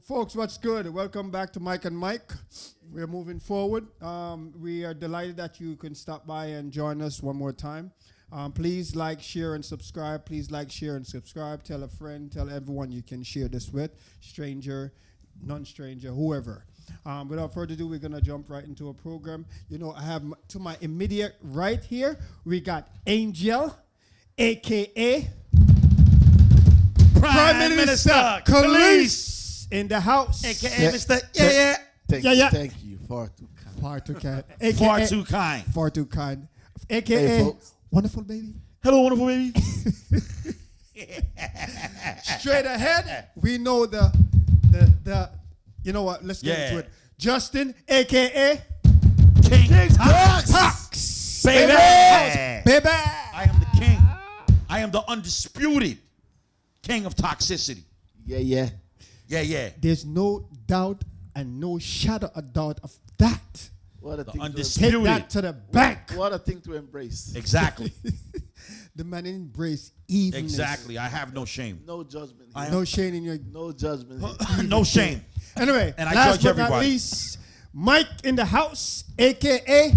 Folks, what's good? Welcome back to Mike and Mike. We're moving forward. We are delighted that you can stop by and join us one more time. Please like, share, and subscribe. Please like, share, and subscribe. Tell a friend. Tell everyone you can share this with. Stranger, non-stranger, whoever. Without further ado, we're going to jump right into a program. You know, I have to my immediate right here, we got Angel, a.k.a. Prime Minister Khalees in the house. A.k.a. Mr. Yeah. Thank you. Far too kind. Far too kind. Far too kind. Far too kind. A.k.a. Hey, Wonderful Baby. Hello, wonderful baby. Straight ahead, we know the you know what, let's get into it. Justin, a.k.a. King Tox. Baby. Baby. I am the king. I am the undisputed king of toxicity. Yeah. There's no doubt and no shadow of doubt of that. What a The thing undisputed. Take that to the bank. What a thing to embrace. Exactly. The man embrace evenness. Exactly. I have no shame. No judgment. Here. No shame in your... No judgment. Here. No shame. Anyway, And I last judge but not everybody. least, Mike in the house, a.k.a.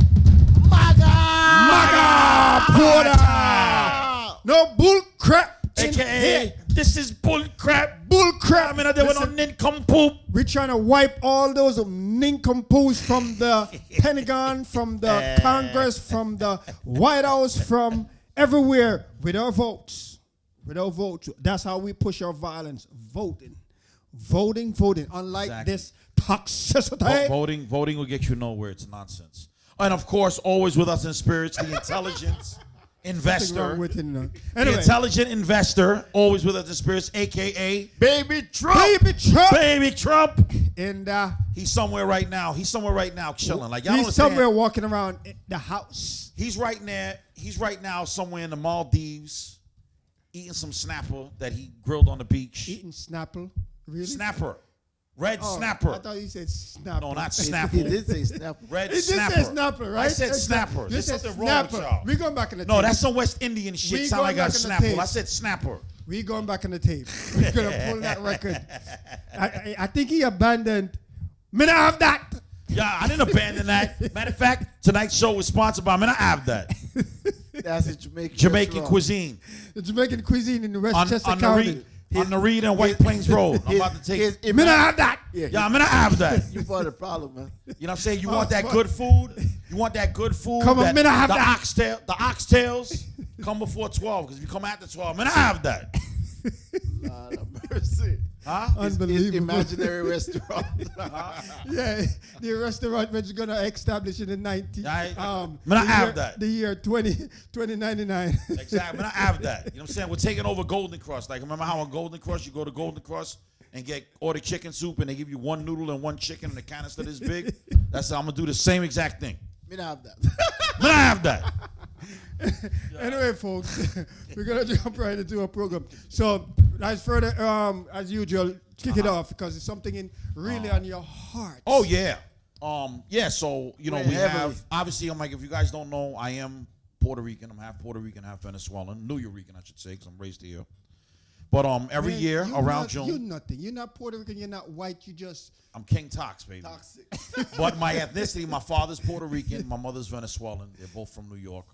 Maga Porter. No bull crap in A.k.a. here. This is bull crap. Bull crap. I mean, there was no nincompoop. We're trying to wipe all those nincompoops from the Pentagon, from the Congress, from the White House, from everywhere with our votes. With our votes. That's how we push our violence. Voting. Unlike Exactly. this toxicity. Voting will get you nowhere. It's nonsense. And of course, always with us in spirits, the intelligence investor. Nothing wrong with it, no. The Anyway, intelligent investor, always with us in spirits, a.k.a. Baby Trump. Baby Trump. Baby Trump. And He's somewhere right now. chilling. Like, y'all he's understand? somewhere walking around the house. He's right now somewhere in the Maldives eating some snapper that he grilled on the beach. Eating Snapple. Really? Snapper. Red Oh, snapper. I thought you said Snapple. No, not He snapper. did say snapper. Red He did snapper. say Snapper, right? I said snapper. You There's said something wrong with Snapper. y'all. We're going back in the No, tape. that's some West Indian shit. We Sound like going a back in the snapper. tape. I said snapper. We going back in the tape. We're going to pull that record. I think he abandoned. Me not have that. Yeah, I didn't abandon that. Matter of fact, tonight's show was sponsored by I have that. That's a Jamaican. Jamaican restaurant. cuisine. The Jamaican cuisine in the Westchester On the County. Reed. On the Reed and White Plains Road. I'm about to take. Me not have that. Yeah, Yeah, I'm gonna have that. you brought a problem, man. You know what I'm saying? You Oh, want that fuck. good food? You want that good food? Come on, that, man, I have the that. The oxtails come before 12, because if you come after 12, man, I have that. Lord have mercy. Huh? It's Unbelievable. imaginary restaurant. Yeah, the restaurant which is going to establish in the 90s. Man, I have that. The year 2099. Exactly. Man, I have that. You know what I'm saying? We're taking over Golden Cross. Like, remember how on Golden Cross, you go to Golden Cross and order chicken soup, and they give you one noodle and one chicken and a canister this big? That's how I'm going to do the same exact thing. Me not have that. Man, I have that. Anyway, folks, we're going to jump right into our program. So, as further, as usual, kick it off because it's something really on your heart. Oh, yeah. So, you know, Went we heavily. have, obviously, I'm like, if you guys don't know, I am Puerto Rican. I'm half Puerto Rican, half Venezuelan. New Yorican, I should say, because I'm raised here. But every Man, year you're around not, June, You're nothing. You're not Puerto Rican. You're not white. You just... I'm King Tox, baby. Toxic. But my ethnicity, my father's Puerto Rican, my mother's Venezuelan. They're both from New York.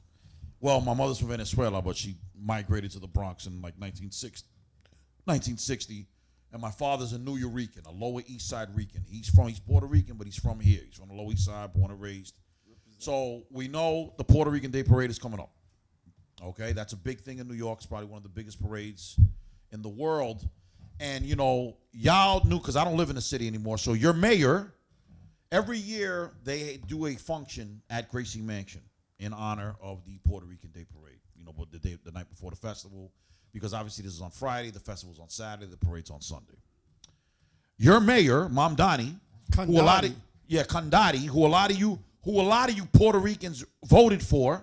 Well, my mother's from Venezuela, but she migrated to the Bronx in like 1960. And my father's a New Yorican, a Lower East Side Rican. He's Puerto Rican, but he's from here. He's from the Lower East Side, born and raised. So we know the Puerto Rican Day Parade is coming up. Okay, that's a big thing in New York. It's probably one of the biggest parades in the world. And, you know, y'all knew, because I don't live in the city anymore, so your mayor, every year they do a function at Gracie Mansion in honor of the Puerto Rican Day Parade, you know, but the night before the festival, because obviously this is on Friday, the festival's on Saturday, the parade's on Sunday. Your mayor, Mom Donnie, Kandari. who a lot of you Puerto Ricans voted for,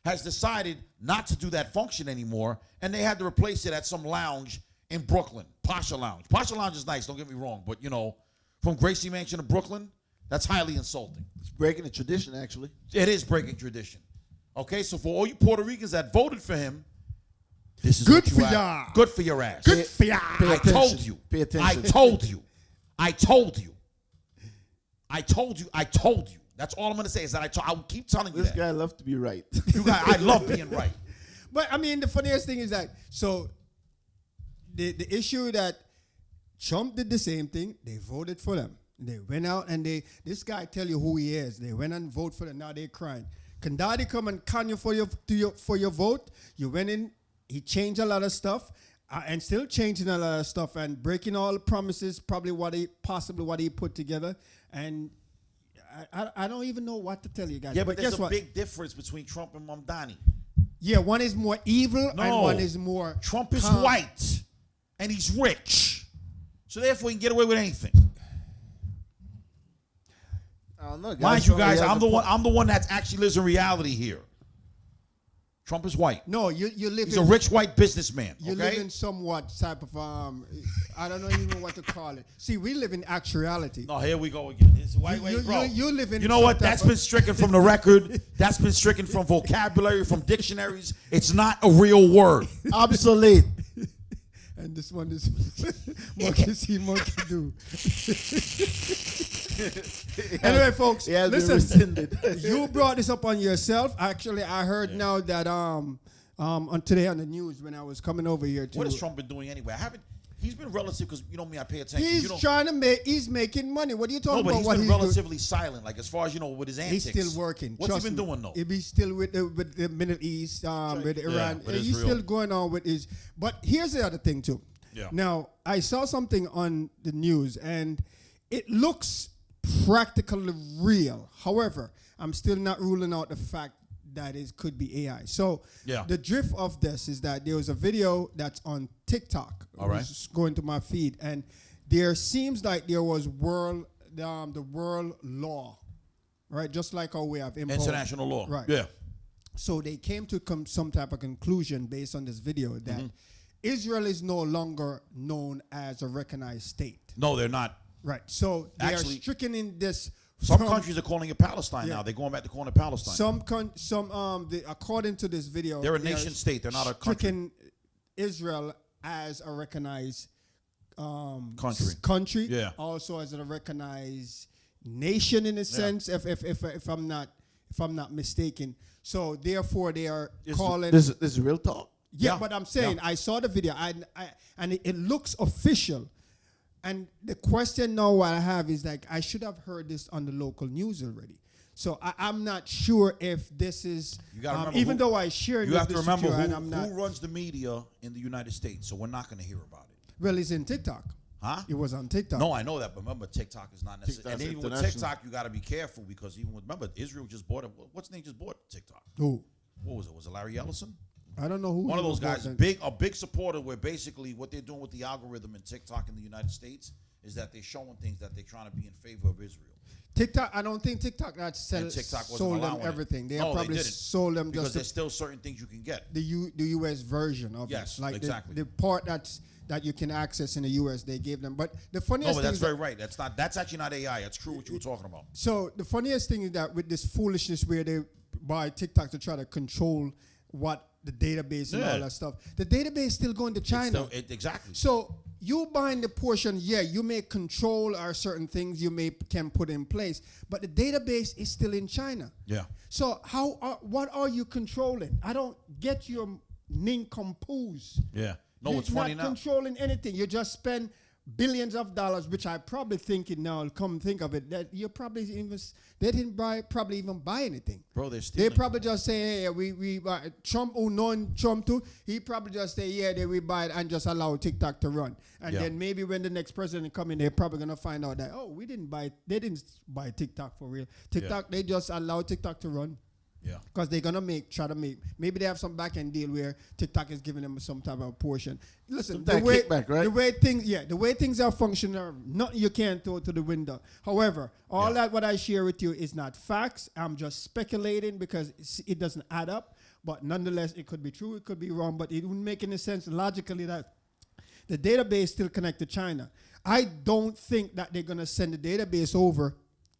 has decided not to do that function anymore, and they had to replace it at some lounge in Brooklyn, Pasha Lounge. Pasha Lounge is nice, don't get me wrong, but, you know, from Gracie Mansion to Brooklyn, that's highly insulting. It's breaking the tradition, actually. It is breaking tradition. Okay, so for all you Puerto Ricans that voted for him, this is Good what you for have. y'all. Good for your ass. Good for y'all. Pay I attention. told you. Pay attention. I told you. I told you. I told you. I told you. That's all I'm gonna say is that I will keep telling you This that. guy loves to be right. I love being right. But I mean, the funniest thing is that the issue that Trump did the same thing. They voted for them. They went out and this guy tell you who he is. They went and vote for them. Now they're crying. Can Daddy come and con you for your vote? You went in. He changed a lot of stuff. And still changing a lot of stuff and breaking all the promises, probably what he put together. And I don't even know what to tell you guys. Yeah, but there's guess a what? big difference between Trump and Mamdani. Yeah, one is more evil No. and one is more Trump is calm. white and he's rich. So therefore he can get away with anything. I don't know. Mind you guys, I'm the one that actually lives in reality here. Trump is white. No, you live He's in a rich white businessman. you Okay? live in somewhat type of I don't know even what to call it. See, we live in actuality. No, here we go again. It's white, bro. You live in You know some what? type That's of- been stricken from the record. That's been stricken from vocabulary, from dictionaries. It's not a real word. obsolete. And this one is monkey see, monkey do. Anyway, folks, He has been listen. rescinded. You brought this up on yourself. Actually, I heard now that on today on the news when I was coming over here to. What has Trump been doing anyway? I haven't. He's been relative because you know me. I pay attention. He's you know, trying to make. He's making money. What are you no, talking but about? he's What been he's doing? relatively silent. Like as far as you know, with his antics. He's still working. What's Trust he been me. doing though? If he's still with the Middle East, with Iran, with he's Israel. still going on with his. But here's the other thing too. Yeah. Now I saw something on the news and it looks practically real. However, I'm still not ruling out the fact that it could be AI. So Yeah. the drift of this is that there was a video that's on TikTok. All right. It was going to my feed, and there seems like there was the world law, right? Just like how we have imposed. International law. Right. Yeah. So they came to some type of conclusion based on this video that Israel is no longer known as a recognized state. No, they're not. Right. So they Actually, are stricken in this. Some from- countries are calling it Palestine Yeah. now. They're going back to calling it Palestine. According to this video, They're a they are nation state. They're not a country. stricken Israel as a recognized Country. Yeah. Also as a recognized nation in a sense, if I'm not mistaken. So therefore, they are calling. This is real talk. Yeah, Yeah. but I'm saying I saw the video and it looks official. And the question now what I have is like I should have heard this on the local news already. So I'm not sure if this is You gotta remember even who- though I share it You with have to this remember secure and I'm not who runs the media in the United States, so we're not going to hear about it. well it's in TikTok. Huh? It was on TikTok. No, I know that, but remember, TikTok is not necessary. And TikTok's even with international. TikTok, you got to be careful because even with, remember, Israel just bought it. What's his name just bought TikTok? Who? What was it? Was it Larry Ellison? I don't know who. One of he those was guys, then. a big supporter where basically what they're doing with the algorithm in TikTok in the United States is that they're showing things that they're trying to be in favor of Israel. TikTok. I don't think TikTok that And TikTok wasn't sold them allowing it. everything. They No, they probably didn't. sold them Because just there's still certain things you can get. the US version of Yes, it. Like exactly. the part that you can access in the US, they gave them. But the No, funniest but thing that's is that- very right. That's actually not AI. That's true what you were talking about. So the funniest thing is that with this foolishness where they buy TikTok to try to control what the database and Yeah. all that stuff, the database still going to China. Exactly. So you buying the portion, yeah, you may control or certain things you can put in place, but the database is still in China. Yeah. So what are you controlling? I don't get your nincompoops. Yeah. No, You're it's funny not now. controlling anything. You just spend billions of dollars, which I probably thinking now, come think of it, that you probably even they didn't probably even buy anything. Bro, they're They stealing. probably just say, hey, we Trump, who known Trump too, he probably just say, yeah, we buy it and just allow TikTok to run. And Yeah. then maybe when the next president come in, they're probably gonna find out that, oh, they didn't buy TikTok for real. TikTok, they just allow TikTok to run. Yeah. Because they're gonna maybe they have some back end deal where TikTok is giving them some type of portion. Listen, Some kickback, right? the way things are functioning, nothing you can't throw to the window. However, all that what I share with you is not facts. I'm just speculating because it doesn't add up. But nonetheless, it could be true, it could be wrong, but it wouldn't make any sense logically that the database still connect to China. I don't think that they're gonna send the database over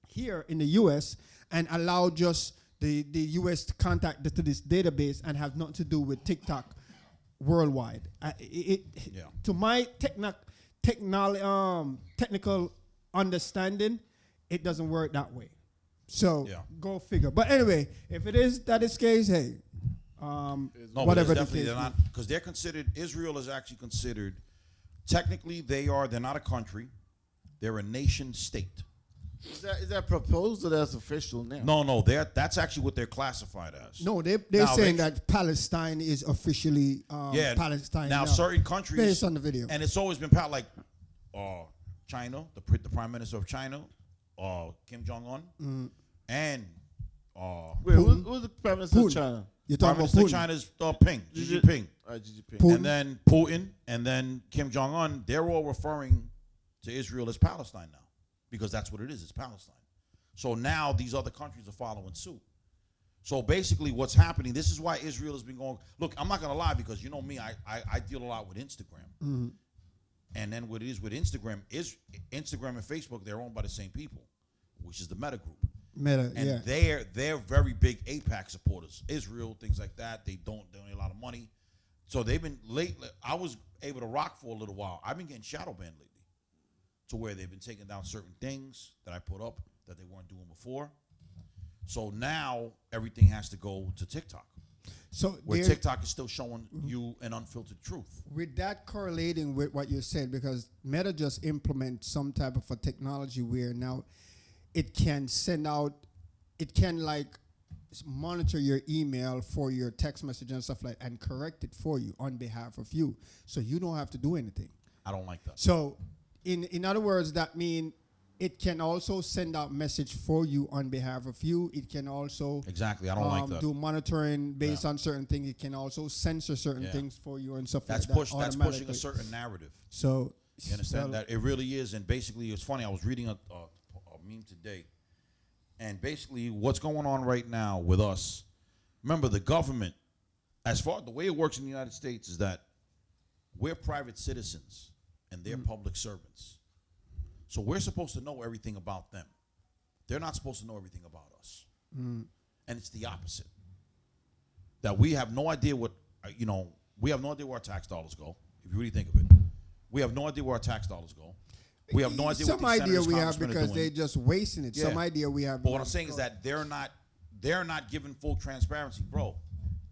here in the US and allow just the US to contact to this database and have nothing to do with TikTok worldwide. To my technical understanding, it doesn't work that way. So Yeah. go figure. But anyway, if it is that is case, hey, No, whatever the definitely case. they're not, because they're considered. Israel is actually considered. Technically, they're not a country. They're a nation state. Is that proposed or that's official now? No, that's actually what they're classified as. No, they're Now, saying they- that Palestine is officially Palestine Now, certain countries, based on the video. and it's always been like China, the Prime Minister of China, Kim Jong Un, and Wait, who's the Prime Minister of Putin. China? You're Prime talking about Minister of Putin. China's Xi Jinping, Xi Jinping. Putin. and then Putin, and then Kim Jong Un. They're all referring to Israel as Palestine now, because that's what it is. It's Palestine. So now these other countries are following suit. So basically, what's happening? This is why Israel has been going. Look, I'm not gonna lie, because you know me, I deal a lot with Instagram. Mm-hmm. And then what it is with Instagram is Instagram and Facebook, they're owned by the same people, which is the Meta Group. Meta, And yeah. they're very big AIPAC supporters. Israel, things like that. They donate a lot of money. So they've been lately. I was able to rock for a little while. I've been getting shadow banned lately, to where they've been taking down certain things that I put up that they weren't doing before. So now everything has to go to TikTok, So where there- TikTok is still showing you an unfiltered truth. with that correlating with what you said, because Meta just implements some type of a technology where now it can send out, it can like monitor your email for your text message and stuff like, and correct it for you on behalf of you, so you don't have to do anything. I don't like that. So in other words, that mean it can also send out message for you on behalf of you. It can also Exactly. I don't like that. do monitoring based Yeah. on certain things. It can also censor certain Yeah. things for you and stuff That's like that. that's pushing automatically. a certain narrative. So You understand that it really is, and basically, it's funny. I was reading a meme today, and basically, what's going on right now with us? Remember, the government, as far the way it works in the United States, is that we're private citizens and they're public servants. So we're supposed to know everything about them. They're not supposed to know everything about us, and it's the opposite. That we have no idea what we have no idea where our tax dollars go. If you really think of it. We have no idea where our tax dollars go. We have no idea some what these idea senators, we have congressmen are because doing. they're just wasting it. Yeah. Some idea we have. But what I'm saying is that they're not giving full transparency, bro.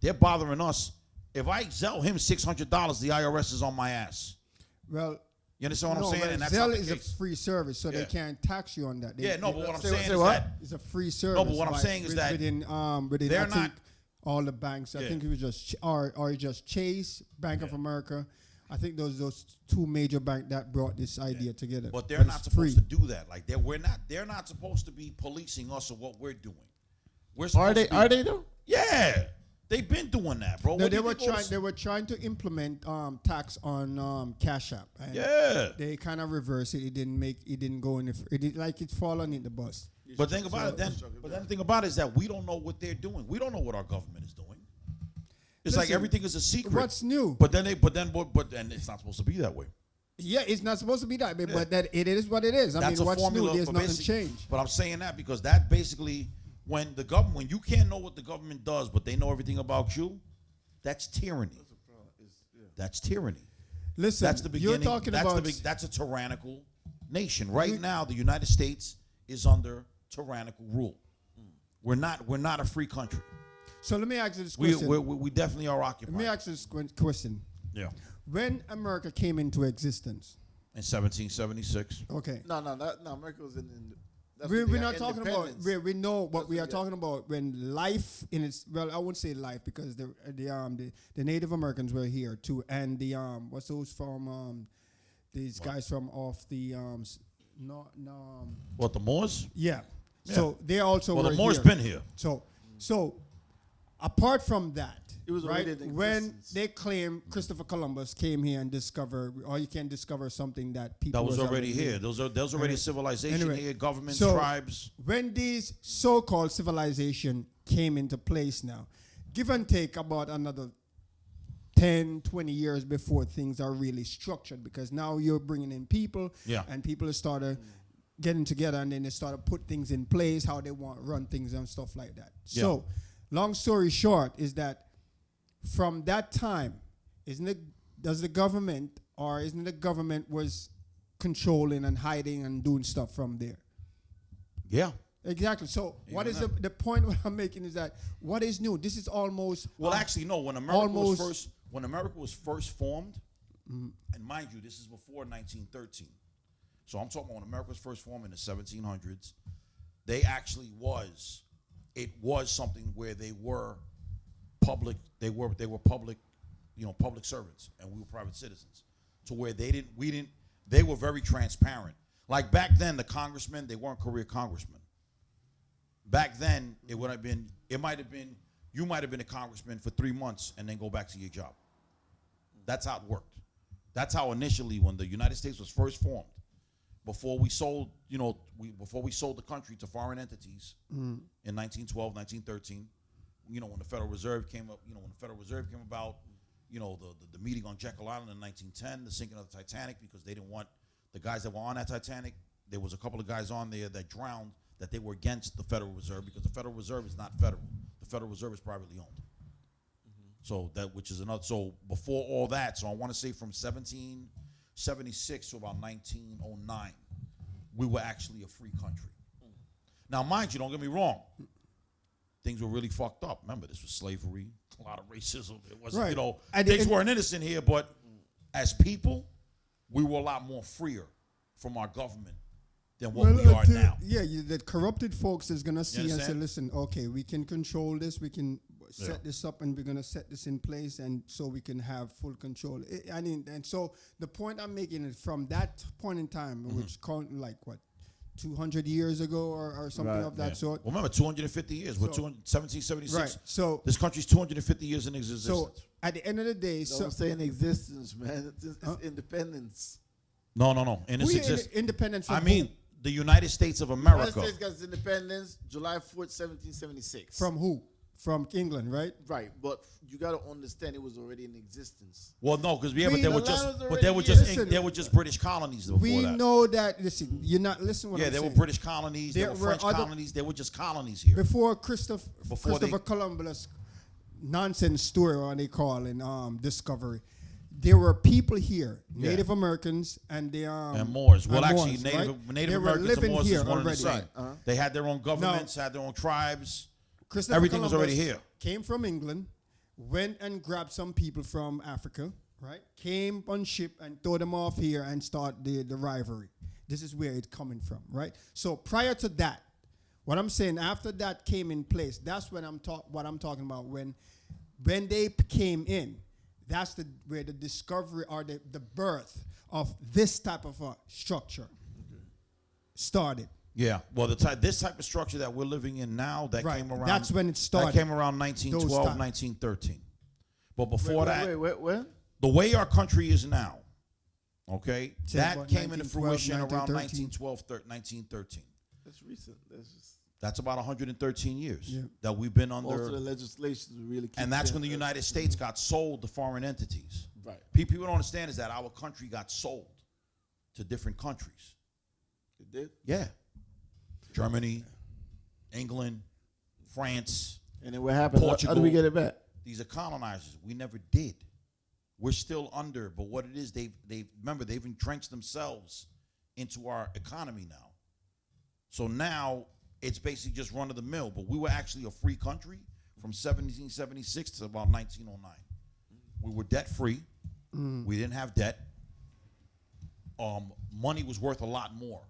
They're bothering us. If I sell him $600, the IRS is on my ass. Well, You understand what no, I'm saying? but And that's Zelle not the is a case. free service, so they Yeah. can't tax you on that. Yeah, no, but what I'm saying say is what? that It's a free service. No, but what I'm like, saying is that within they're I think not- all the banks. I Yeah. think it was just or just Chase, Bank of America. I think those two major banks that brought this idea together. but they're not it's supposed free. to do that. Like they're not supposed to be policing us or what we're doing. We're supposed Are they? to be, Are they though? Yeah. They've been doing that, bro. No, What do they you were think all trying. this- They were trying to implement tax on Cash App. And Yeah. They kind of reversed it. It didn't go in. It's fallen in the bus. But think about it then. But then the thing about it is that we don't know what they're doing. We don't know what our government is doing. It's like Listen, everything is a secret. What's new? But then it's not supposed to be that way. Yeah, it's not supposed to be that way, but that it is what it is. I That's mean, a what's formula. new? There's for nothing basic- changed. But I'm saying that because that basically, when you can't know what the government does, but they know everything about you, that's tyranny. That's tyranny. Listen, That's the beginning. you're talking about. That's a tyrannical nation. Right now, the United States is under tyrannical rule. We're not a free country. So let me ask you this We question. we definitely are Let occupied. me ask you this question. Yeah. When America came into existence, In 1776. okay, No, America was in. that's we're when they not got talking about. independence. We know what That's we are what- talking about when life in its. Well, I wouldn't say life because the Native Americans were here too, and the what's those from these guys from off the What, the Moors? yeah. Yeah. So they also Well, were the Moors here. been here. So apart from that, It was right, already in when existence. they claim Christopher Columbus came here and discovered, or you can discover something that people That was already here. There was already Anyway. a civilization Anyway, here, governments, so- tribes. When these so-called civilization came into place now, give and take about another 10, 20 years before things are really structured, because now you're bringing in people, Yeah. and people started getting together, and then they started put things in place, how they want to run things and stuff like that. Yeah. So, long story short is that from that time, isn't the government was controlling and hiding and doing stuff from there. Yeah. Exactly. So what is the point what I'm making is that what is new? This is almost actually no. When America was first formed, and mind you, this is before 1913. So I'm talking about when America was first formed in the 1700s. They actually was something where they were public. They were public, public servants, and we were private citizens. To where they were very transparent. Like back then, the congressmen, they weren't career congressmen. Back then, you might have been a congressman for 3 months and then go back to your job. That's how it worked. That's how initially, when the United States was first formed, before we sold the country to foreign entities in 1912, 1913, when the Federal Reserve came up, about, the meeting on Jekyll Island in 1910, the sinking of the Titanic, because they didn't want the guys that were on that Titanic. There was a couple of guys on there that drowned, that they were against the Federal Reserve, because the Federal Reserve is not federal. The Federal Reserve is privately owned. So so before all that, so I want to say from 1776 to about 1909, we were actually a free country. Now, mind you, don't get me wrong. Things were really fucked up. Remember, this was slavery, a lot of racism. It wasn't, things weren't innocent here, but as people, we were a lot more freer from our government than what we are now. Yeah, the corrupted folks is going to see and say, listen, okay, we can control this, we can set this up, and we're going to set this in place, and so we can have full control. And so the point I'm making is from that point in time, which 200 years ago or something of that sort. Well, remember, 250 years. We're 1776. Right. So this country's 250 years in existence. So at the end of the day, don't say in existence, man. It's independence. No. In its existence. Independence. I mean, the United States of America. The United States got its independence July 4th, 1776. From who? From England, right? Right, but you got to understand it was already in existence. Well, no, because they were just British colonies before we that. We know that. Listen, you're not listening. They were British colonies. They were French colonies. They were just colonies here before Christopher Columbus nonsense story, what they call in Discovery. There were people here, Native Americans and the and Moors. Well, actually, Moors, Native Americans and Moors is one on the side. Right. They had their own governments, had their own tribes. Everything was already here. Came from England, went and grabbed some people from Africa, right? Came on ship and threw them off here and start the rivalry. This is where it's coming from, right? So prior to that, what I'm saying, after that came in place, that's when what I'm talking about. When they came in, that's where the discovery or the birth of this type of structure started. Yeah, well, this type of structure that we're living in now, came around. That's when it started. That came around 1912, 1913. But before wait. The way our country is now, okay, that came into 1912, fruition around 1913. 1913. That's recent. That's about 113 years that we've been under. Also, the legislation really. And that's when the United States got sold to foreign entities. Right. People don't understand is that our country got sold to different countries. It did? Yeah. Germany, England, France. And then what happened? Portugal. How do we get it back? These are colonizers. We never did. We're still under, but what it is, they've entrenched themselves into our economy now. So now it's basically just run of the mill. But we were actually a free country from 1776 to about 1909. We were debt free. We didn't have debt. Money was worth a lot more.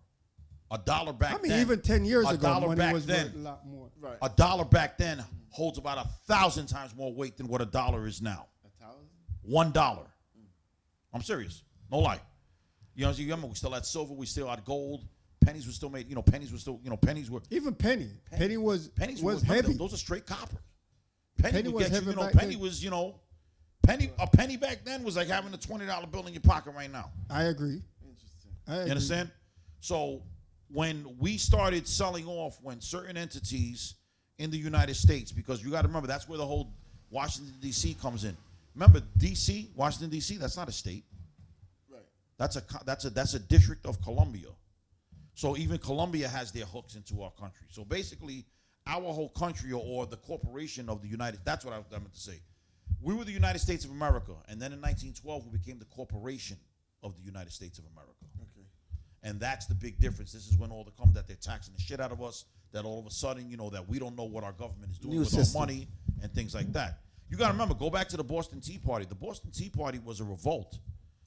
$1 back then. Even 10 years ago, $1 back was then, worth a lot more. Right. $1 back then holds about 1,000 times more weight than what $1 is now. 1,000? $1. I'm serious. No lie. You remember we still had silver, we still had gold. Pennies were still made. Pennies were. Even penny was heavy. Those are straight copper. Penny was heavy. A penny back then was like having a $20 bill in your pocket right now. I agree. Interesting. You understand? So when we started selling off, when certain entities in the United States, because you got to remember that's where the whole Washington D.C. comes in. Remember D.C., Washington D.C. That's not a state. Right. That's a district of Columbia. So even Colombia has their hooks into our country. So basically, our whole country or the corporation of the United, that's what I meant to say. We were the United States of America, and then in 1912 we became the corporation of the United States of America. Okay. And that's the big difference. This is when all the come that they're taxing the shit out of us, that all of a sudden, that we don't know what our government is doing with our money and things like that. You got to remember, go back to the Boston Tea Party. The Boston Tea Party was a revolt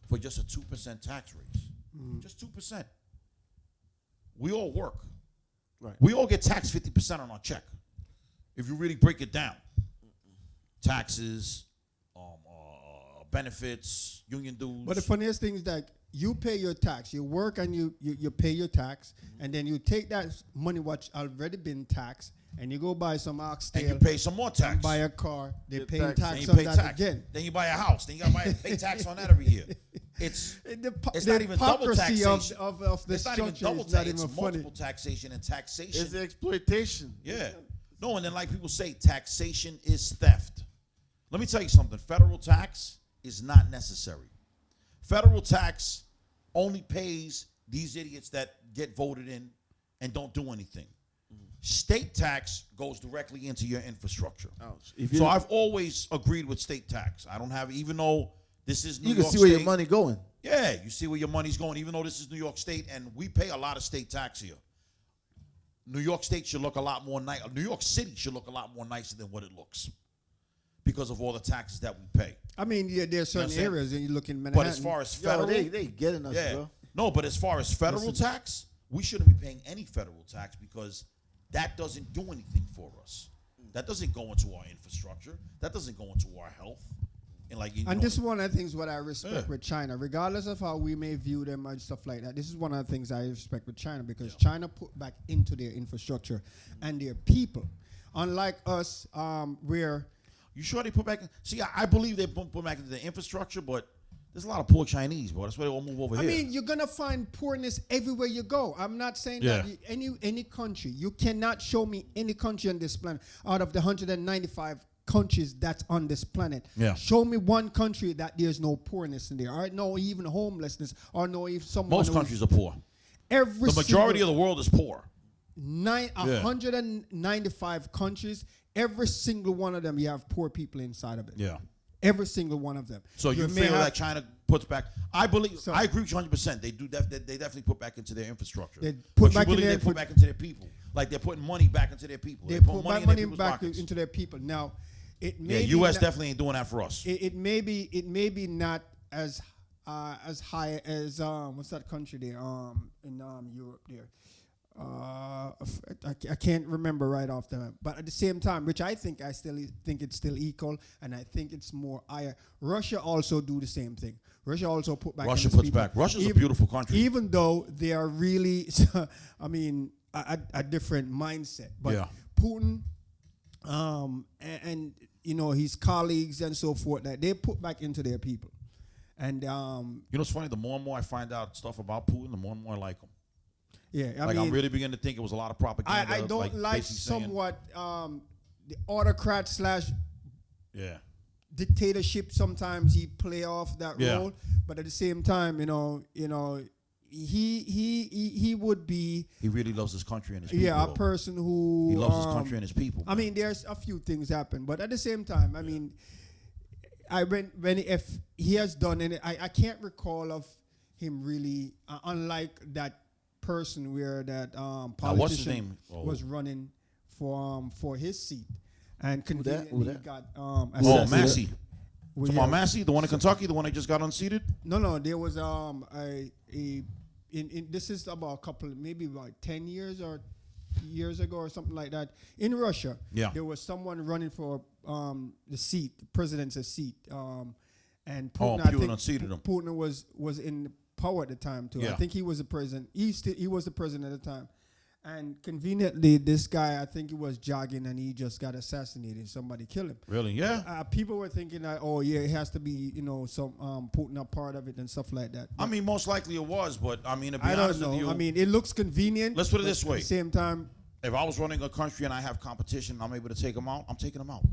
for just a 2% tax raise. Just 2%. We all work. Right. We all get taxed 50% on our check. If you really break it down. Taxes, benefits, union dues. But the funniest thing is that you pay your tax. You work and you pay your tax, and then you take that money what's already been taxed, and you go buy some oxtail. And you pay some more tax. Buy a car. They pay tax. tax on that again. Then you buy a house. Then you got to pay tax on that every year. It's not even double taxation. Of the it's not even double taxation. It's multiple taxation and taxation. It's exploitation. Yeah. No, and then like people say, taxation is theft. Let me tell you something. Federal tax is not necessary. Federal tax only pays these idiots that get voted in and don't do anything. State tax goes directly into your infrastructure. So I've always agreed with state tax. I don't have, even though this is New York State. You can see where your money going. Yeah, you see where your money's going, even though this is New York State, and we pay a lot of state tax here. New York State should look a lot more nice. New York City should look a lot more nicer than what it looks because of all the taxes that we pay. I mean, yeah, there's certain areas, and you look in Manhattan. But as far as federal, they getting us, bro. No, but as far as federal tax, we shouldn't be paying any federal tax because that doesn't do anything for us. That doesn't go into our infrastructure. That doesn't go into our health. And this is one of the things what I respect with China, regardless of how we may view them and stuff like that. This is one of the things I respect with China because China put back into their infrastructure and their people. Unlike us, where... You sure they put back... See, I believe they put back into the infrastructure, but there's a lot of poor Chinese, bro. That's why they all move over here. I mean, you're going to find poorness everywhere you go. I'm not saying that any country. You cannot show me any country on this planet out of the 195 countries that's on this planet. Show me one country that there's no poorness in there, or no even homelessness, or no even someone. Most countries are poor. The majority of the world is poor. 195 countries, every single one of them, you have poor people inside of it. Yeah. Every single one of them. So you feel that China puts back? I believe. I agree with you 100%. They do. They definitely put back into their infrastructure. They put back into their people. Like they're putting money back into their people. They put money back into their people. Now, it may be U.S. definitely ain't doing that for us. It may be not as high as what's that country there in Europe there. I can't remember right off the bat, but at the same time, which I still think it's still equal, and I think it's more higher. Russia also do the same thing. Russia also put back. Russia puts back. Russia's a beautiful country, even though they are really, I mean, a different mindset. But Putin, and his colleagues and so forth, that they put back into their people. And it's funny. The more and more I find out stuff about Putin, the more and more I like him. Yeah, I'm really beginning to think it was a lot of propaganda. I don't like somewhat the autocrat / dictatorship. Sometimes he play off that role, but at the same time, he would be. He really loves his country and his people. Yeah, a person who he loves his country and his people. I mean, there's a few things happen, but at the same time, I mean, if he has done any, I can't recall of him really, unlike that person where that politician was running for his seat, and conveniently got assassinated. Massey. Massey, the one in Kentucky, the one that just got unseated. No, there was this is about maybe about 10 years or years ago or something like that in Russia. Yeah, there was someone running for the president's seat, and Putin, unseated him. Putin was in power at the time too. I think he was the president. He was the president at the time, and conveniently, this guy, I think he was jogging and he just got assassinated. Somebody killed him. Really? Yeah. People were thinking that, it has to be some Putin a part of it and stuff like that. But I mean, most likely it was, but I mean, to be honest with you, I mean, it looks convenient. Let's put it this way. At the same time, if I was running a country and I have competition, I'm able to take them out. I'm taking them out.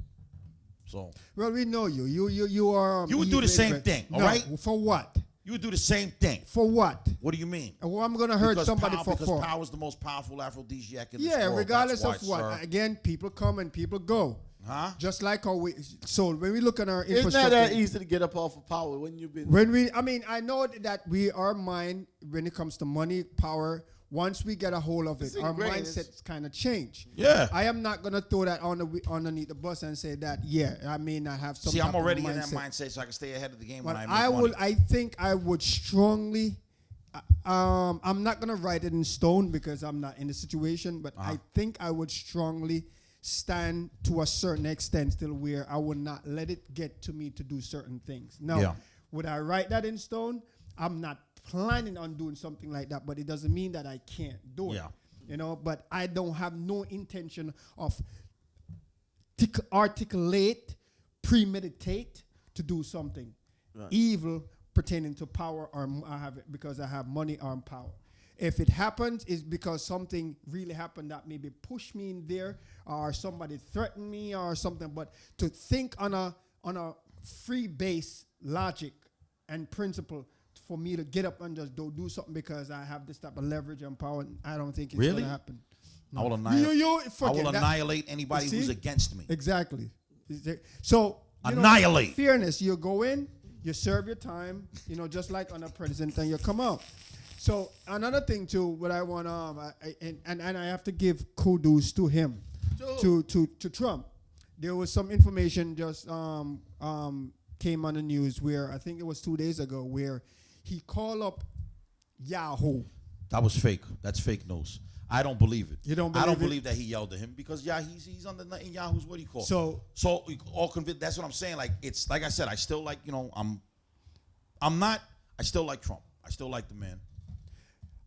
So. Well, we know you. You are. You would do the same thing, all right? For what? You would do the same thing. For what? What do you mean? Well, I'm going to hurt somebody because power is the most powerful aphrodisiac in this world. Yeah, regardless of what. Again, people come and people go. Huh? Just like how so when we look at our It's infrastructure. not that easy to get up off of power when you've been. I know that our mind, when it comes to money, power, once we get a hold of it, our mindsets kind of change. Yeah. I am not going to throw that underneath the bus and say that, I may not have some. See, I'm already in that mindset, so I can stay ahead of the game but when I make money. I think I would strongly, I'm not going to write it in stone because I'm not in the situation, but I think I would strongly stand to a certain extent still where I would not let it get to me to do certain things. Now, would I write that in stone? I'm not planning on doing something like that, but it doesn't mean that I can't do it. But I don't have no intention of articulate, premeditate to do something evil pertaining to power or I have it because I have money or power. If it happens, it's because something really happened that maybe pushed me in there, or somebody threatened me, or something. But to think on a free base logic and principle for me to get up and just do something because I have this type of leverage and power, I don't think it's going to happen. No. I will annihilate anybody who's against me. Exactly. So annihilate. Fairness. You go in, you serve your time, just like on a president, and you come out. So another thing too, what I want and I have to give kudos to him, to Trump. There was some information just came on the news where I think it was 2 days ago where he called up Yahoo. That was fake. That's fake news. I don't believe it. You don't believe it? I don't believe that he yelled at him because he's on in Yahoo's what do you call? So all convinced. That's what I'm saying. Like it's like I said. I still like I'm not. I still like Trump. I still like the man.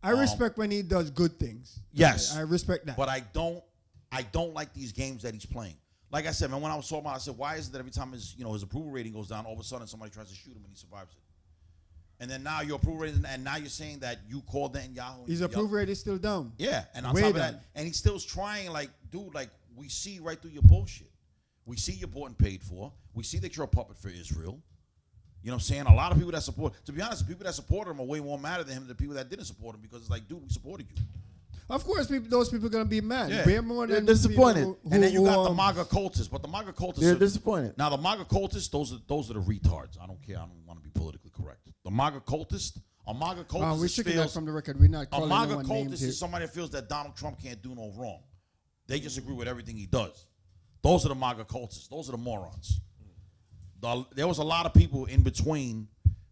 I respect when he does good things. Yes. I respect that. But I don't like these games that he's playing. Like I said, man, when I was talking about it, I said, why is it that every time his approval rating goes down, all of a sudden somebody tries to shoot him and he survives it? And then now your approval rating, and now you're saying that you called that in Yahoo. His approval rating is still down. Yeah. And on top of that, and he still's trying, like, dude, like, we see right through your bullshit. We see you're bought and paid for. We see that you're a puppet for Israel. You know what I'm saying? A lot of people that support, to be honest, the people that supported him are way more mad at him than the people that didn't support him because it's like, dude, we supported you. Of course, those people are going to be mad. Yeah. Way more than they're disappointed. And then you got the MAGA cultists, but the MAGA cultists They're disappointed. Now, the MAGA cultists, those are the retards. I don't care. I don't want to be politically correct. The MAGA cultist, a MAGA cultist we're shaking that from the record. We're not calling a MAGA no one names cultist here. is somebody that feels that Donald Trump can't do no wrong. They just agree with everything he does. Those are the MAGA cultists. Those are the morons. There was a lot of people in between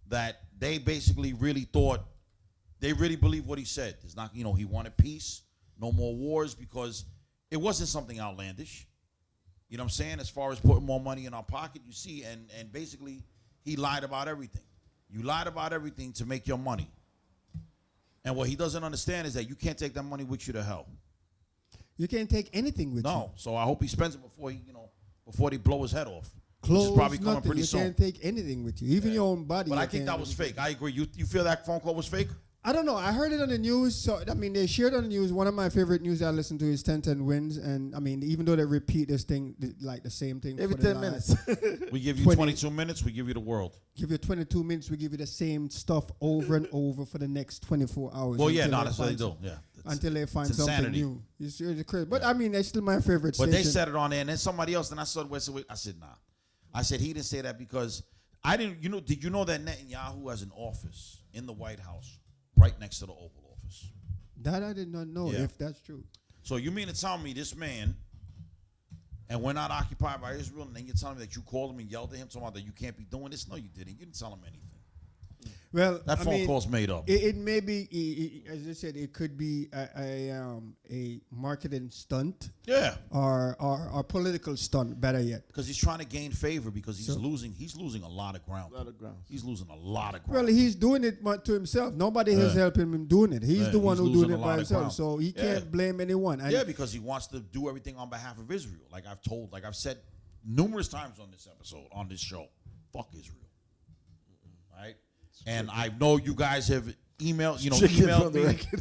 that they basically really thought, they really believed what he said. It's not, he wanted peace, no more wars, because it wasn't something outlandish. You know what I'm saying? As far as putting more money in our pocket, you see, and basically he lied about everything. You lied about everything to make your money. And what he doesn't understand is that you can't take that money with you to hell. You can't take anything with you. No. So I hope he spends it before they blow his head off. Clothes, which is probably coming nothing. pretty You soon. can't take anything with you, even your own body. But I think that was fake. I agree. You feel that phone call was fake? I don't know. I heard it on the news. So they shared on the news. One of my favorite news I listen to is 10-10 Wins, and even though they repeat this thing like the same thing every 10 minutes, we give you 22 minutes. We give you the world. Give you 22 minutes. We give you the same stuff over and over for the next 24 hours. Well, yeah, that's what they do. Yeah, until they find something insanity. new. It's crazy. But it's still my favorite. But station. they said it on there, and then somebody else. Then I said, I said, nah. I said he didn't say that because I didn't. Did you know that Netanyahu has an office in the White House right next to the Oval Office? That I did not know if that's true. So you mean to tell me this man, and we're not occupied by Israel, and then you're telling me that you called him and yelled at him, talking about that you can't be doing this? No, you didn't. You didn't tell him anything. Well, that phone call's made up. It may be, as I said, it could be a marketing stunt. Yeah. Or political stunt, better yet. Because he's trying to gain favor because he's losing. He's losing a lot of ground. He's losing a lot of ground. Well, he's doing it to himself. Nobody has helped him doing it. He's the one who's doing it by himself. So he can't blame anyone. And because he wants to do everything on behalf of Israel. Like I've said numerous times on this episode, on this show, fuck Israel. Right? And I know you guys have emailed me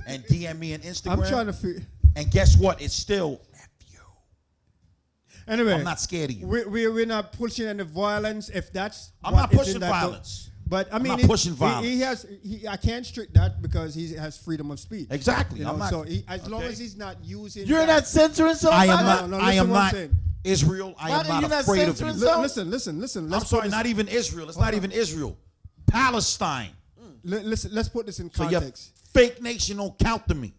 and DM me on Instagram. I'm trying to figure. And guess what? It's still nephew. Anyway, I'm not scared of you. We're not pushing any violence. If that's I'm not pushing violence. But I'm not pushing violence. I can't strict that because he has freedom of speech. Exactly. So as long as he's not using. You're not censoring somebody. I am not. Israel, I am not afraid of you. Listen. I'm sorry, not even Israel. It's not even Israel. Palestine. Let's put this in So your context. fake nation don't count to me.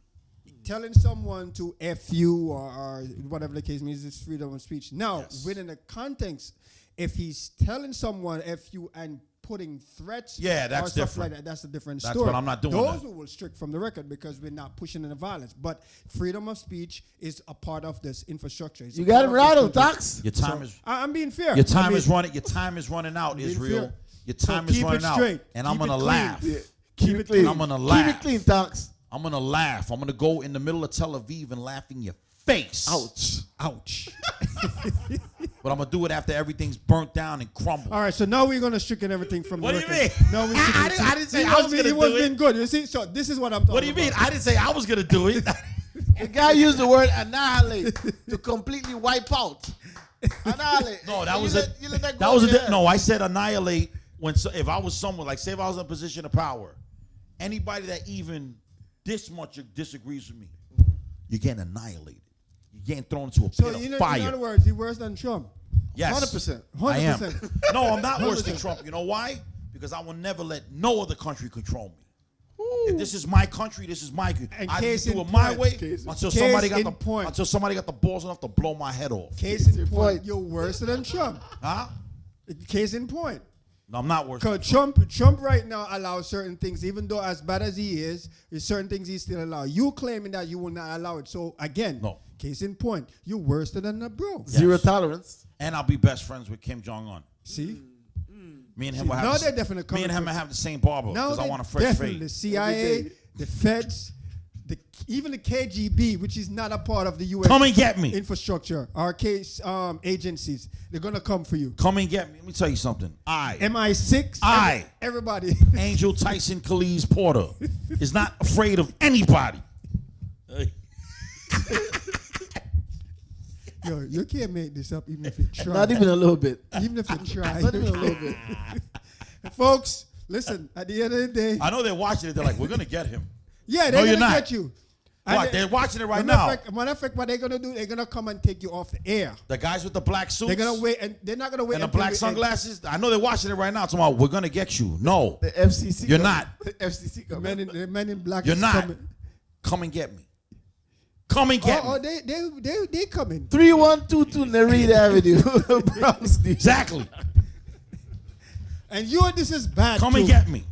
Telling someone to F you or whatever the case means is freedom of speech. Now, within the context, if he's telling someone F you and putting threats that's or stuff different. like that, that's a different That's story. what I'm not doing. Those we will strict from the record because we're not pushing in the violence. But freedom of speech is a part of this infrastructure. It's You got him rattled, Docs. Your time is. I'm being fair. Your time is running. Your time is running out, Israel. fair. Your time is running out, and I'm gonna laugh. Keep it clean. I'm gonna laugh. Keep it clean, Docs. I'm gonna laugh. I'm gonna go in the middle of Tel Aviv and laugh in your face. Ouch. But I'm gonna do it after everything's burnt down and crumbled. All right, so now we're gonna stricken everything from What the do you record. mean? No, I didn't say I was gonna do it. It was been good. You see, so this is what I'm talking about. What do you mean? I didn't say I was gonna do it. The guy used the word annihilate to completely wipe out. Annihilate. No, that was it. No, I said annihilate if I was someone, like say if I was in a position of power, anybody that even this much disagrees with me, you're getting annihilated. You're getting thrown into a pit of fire. In other words, he's worse than Trump. Yes. 100%. I am. No, I'm not worse than Trump. You know why? Because I will never let no other country control me. If this is my country, this is my country. I do it my way until somebody got the balls enough to blow my head off. Case in point, you're worse than Trump. Huh? Case in point. No, I'm not worse. Because Trump right now allows certain things, even though as bad as he is, there's certain things he still allows. You claiming that you will not allow it. So again, case in point, you're worse than a bro. Yes. Zero tolerance. And I'll be best friends with Kim Jong-un. See? Me and him will have the same barber because I want a fresh fade. The CIA, the feds, even the KGB, which is not a part of the U.S. Come and get me. Infrastructure, our case agencies, they're gonna come for you. Come and get me. Let me tell you something. MI6, everybody. Angel Tyson Khalid Porter is not afraid of anybody. Yo, you can't make this up even if you try. Not even a little bit. Even if you try. Not even a little bit. Folks, listen, at the end of the day. I know they're watching it. They're like, we're going to get him. Yeah, they're going to get you. What? They're watching it right now. Matter of fact, what they're going to do, they're going to come and take you off the air. The guys with the black suits? They're going to wait, and they're not going to wait. And the black sunglasses? I know they're watching it right now. Tomorrow, we're going to get you. No. The FCC. You're not. The FCC. The men in black. You're not. Coming. Come and get me. Come and get me. Oh, they coming. 3122 Nereid Avenue, Bronx. Exactly. And this is bad. Come and get me.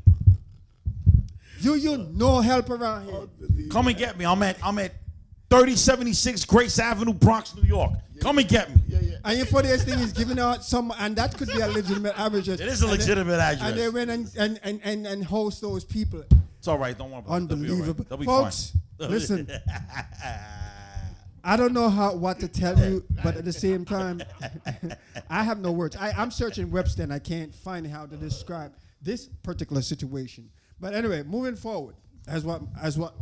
You no help around here. Come and get me. I'm at 3076 Grace Avenue, Bronx, New York. Come and get me. Yeah. And your funniest thing is giving out some, and that could be a legitimate address. It is a legitimate address. And they went and host those people. It's all right. Don't worry about it. Unbelievable. They'll be Folks, fine. Listen. I don't know what to tell you, but at the same time, I have no words. I'm searching Webster and I can't find how to describe this particular situation. But anyway, moving forward, as what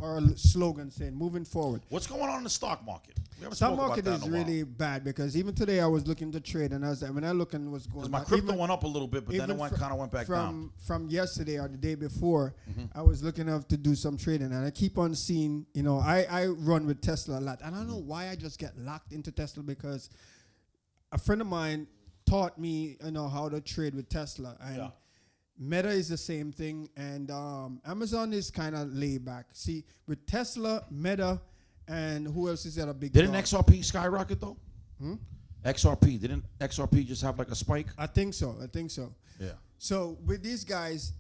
our slogan saying, moving forward. What's going on in the stock market? Stock market is really bad because even today I was looking to trade and when I look and what's going on. My crypto went up a little bit, but then it kind of went back down. From yesterday or the day before, I was looking up to do some trading and I keep on seeing, I run with Tesla a lot. And I don't know why I just get locked into Tesla because a friend of mine taught me, how to trade with Tesla. And Meta is the same thing, and Amazon is kind of laid back. See, with Tesla, Meta, and who else is that a big Didn't XRP skyrocket, though? XRP. Didn't XRP just have like a spike? I think so. Yeah. So with these guys,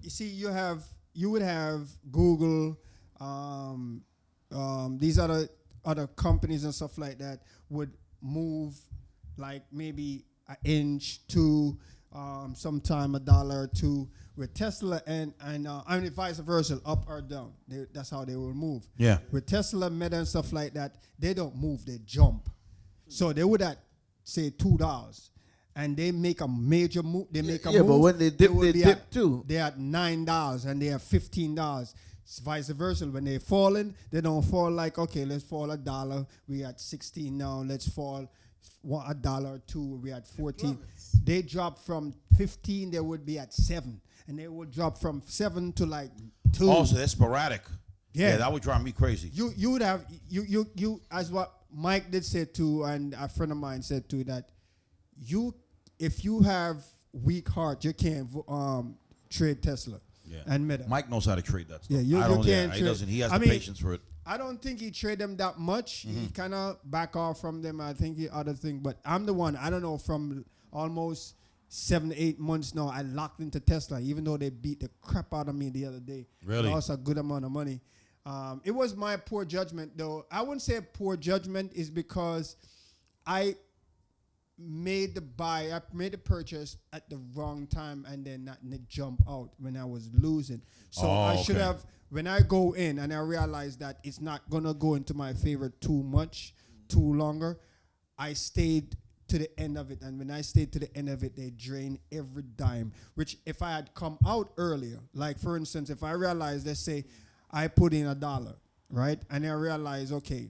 you see, you would have Google, these other companies and stuff like that would move like maybe an inch to sometime $1 or $2 with Tesla and vice versa, up or down. That's how they will move. Yeah. With Tesla, Meta, and stuff like that, they don't move; they jump. So they would at say $2, and they make a major move. They make a move. Yeah, but when they dip too. They're at $9 and they have $15. Vice versa. When they're falling, they don't fall like, okay, let's fall $1. We at 16 now. Let's fall $1 or $2. We at 14. They drop from 15. They would be at 7, and they would drop from 7 to like 2. Oh, so they're sporadic. Yeah, that would drive me crazy. You would have you as what Mike did say too, and a friend of mine said too, that if you have weak heart, you can't trade Tesla and Meta. Mike knows how to trade that stuff. Yeah, you can't he trade. doesn't. He has the patience for it. I don't think he trade them that much. He kind of back off from them. I think the other thing, but I'm the one. I don't know, from almost 7 to 8 months now, I locked into Tesla, even though they beat the crap out of me the other day. Really? Lost a good amount of money. It was my poor judgment, though. I wouldn't say poor judgment is because I made the purchase at the wrong time and then not jump out when I was losing. So I should have, when I go in and I realize that it's not going to go into my favor too longer, I stayed to the end of it. And when I stayed to the end of it, they drained every dime, which if I had come out earlier, like for instance, if I realized, let's say I put in $1, right? And I realized, okay,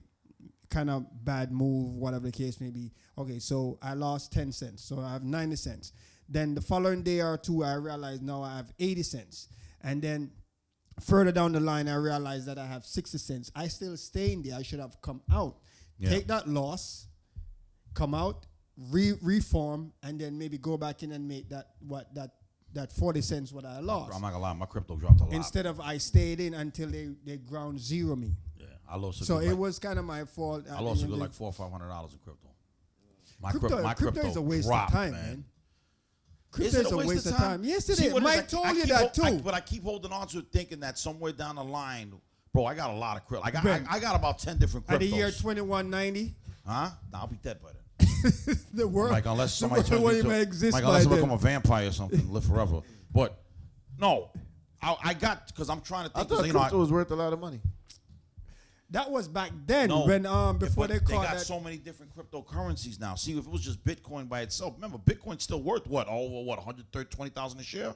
kind of bad move, whatever the case may be. Okay, so I lost 10 cents. So I have 90 cents. Then the following day or two, I realized now I have 80 cents. And then further down the line, I realized that I have 60 cents. I still stay in there. I should have come out. Yeah. Take that loss, come out, reform, and then maybe go back in and make that 40 cents what I lost. I'm not gonna lie, my crypto dropped a lot. Instead of I stayed in until they ground zero me. Yeah, I lost. So it was kind of my fault. I lost a good like $400 or $500 in crypto. My crypto is a waste of time, man. Crypto is a waste of time. Yes, it is. Mike told you that too. But I keep holding on to it, thinking that somewhere down the line, bro, I got a lot of crypto. I got about 10 different cryptos. At the year 2190. Huh? Nah, I'll be dead by then. The world. Like unless somebody turns me into, like unless I become a vampire or something, live forever. But no, I got, because I'm trying to think. I thought crypto was worth a lot of money. That was back then, when before they called got that. So many different cryptocurrencies now. See, if it was just Bitcoin by itself, remember Bitcoin's still worth what? Over what? 120,000 a share.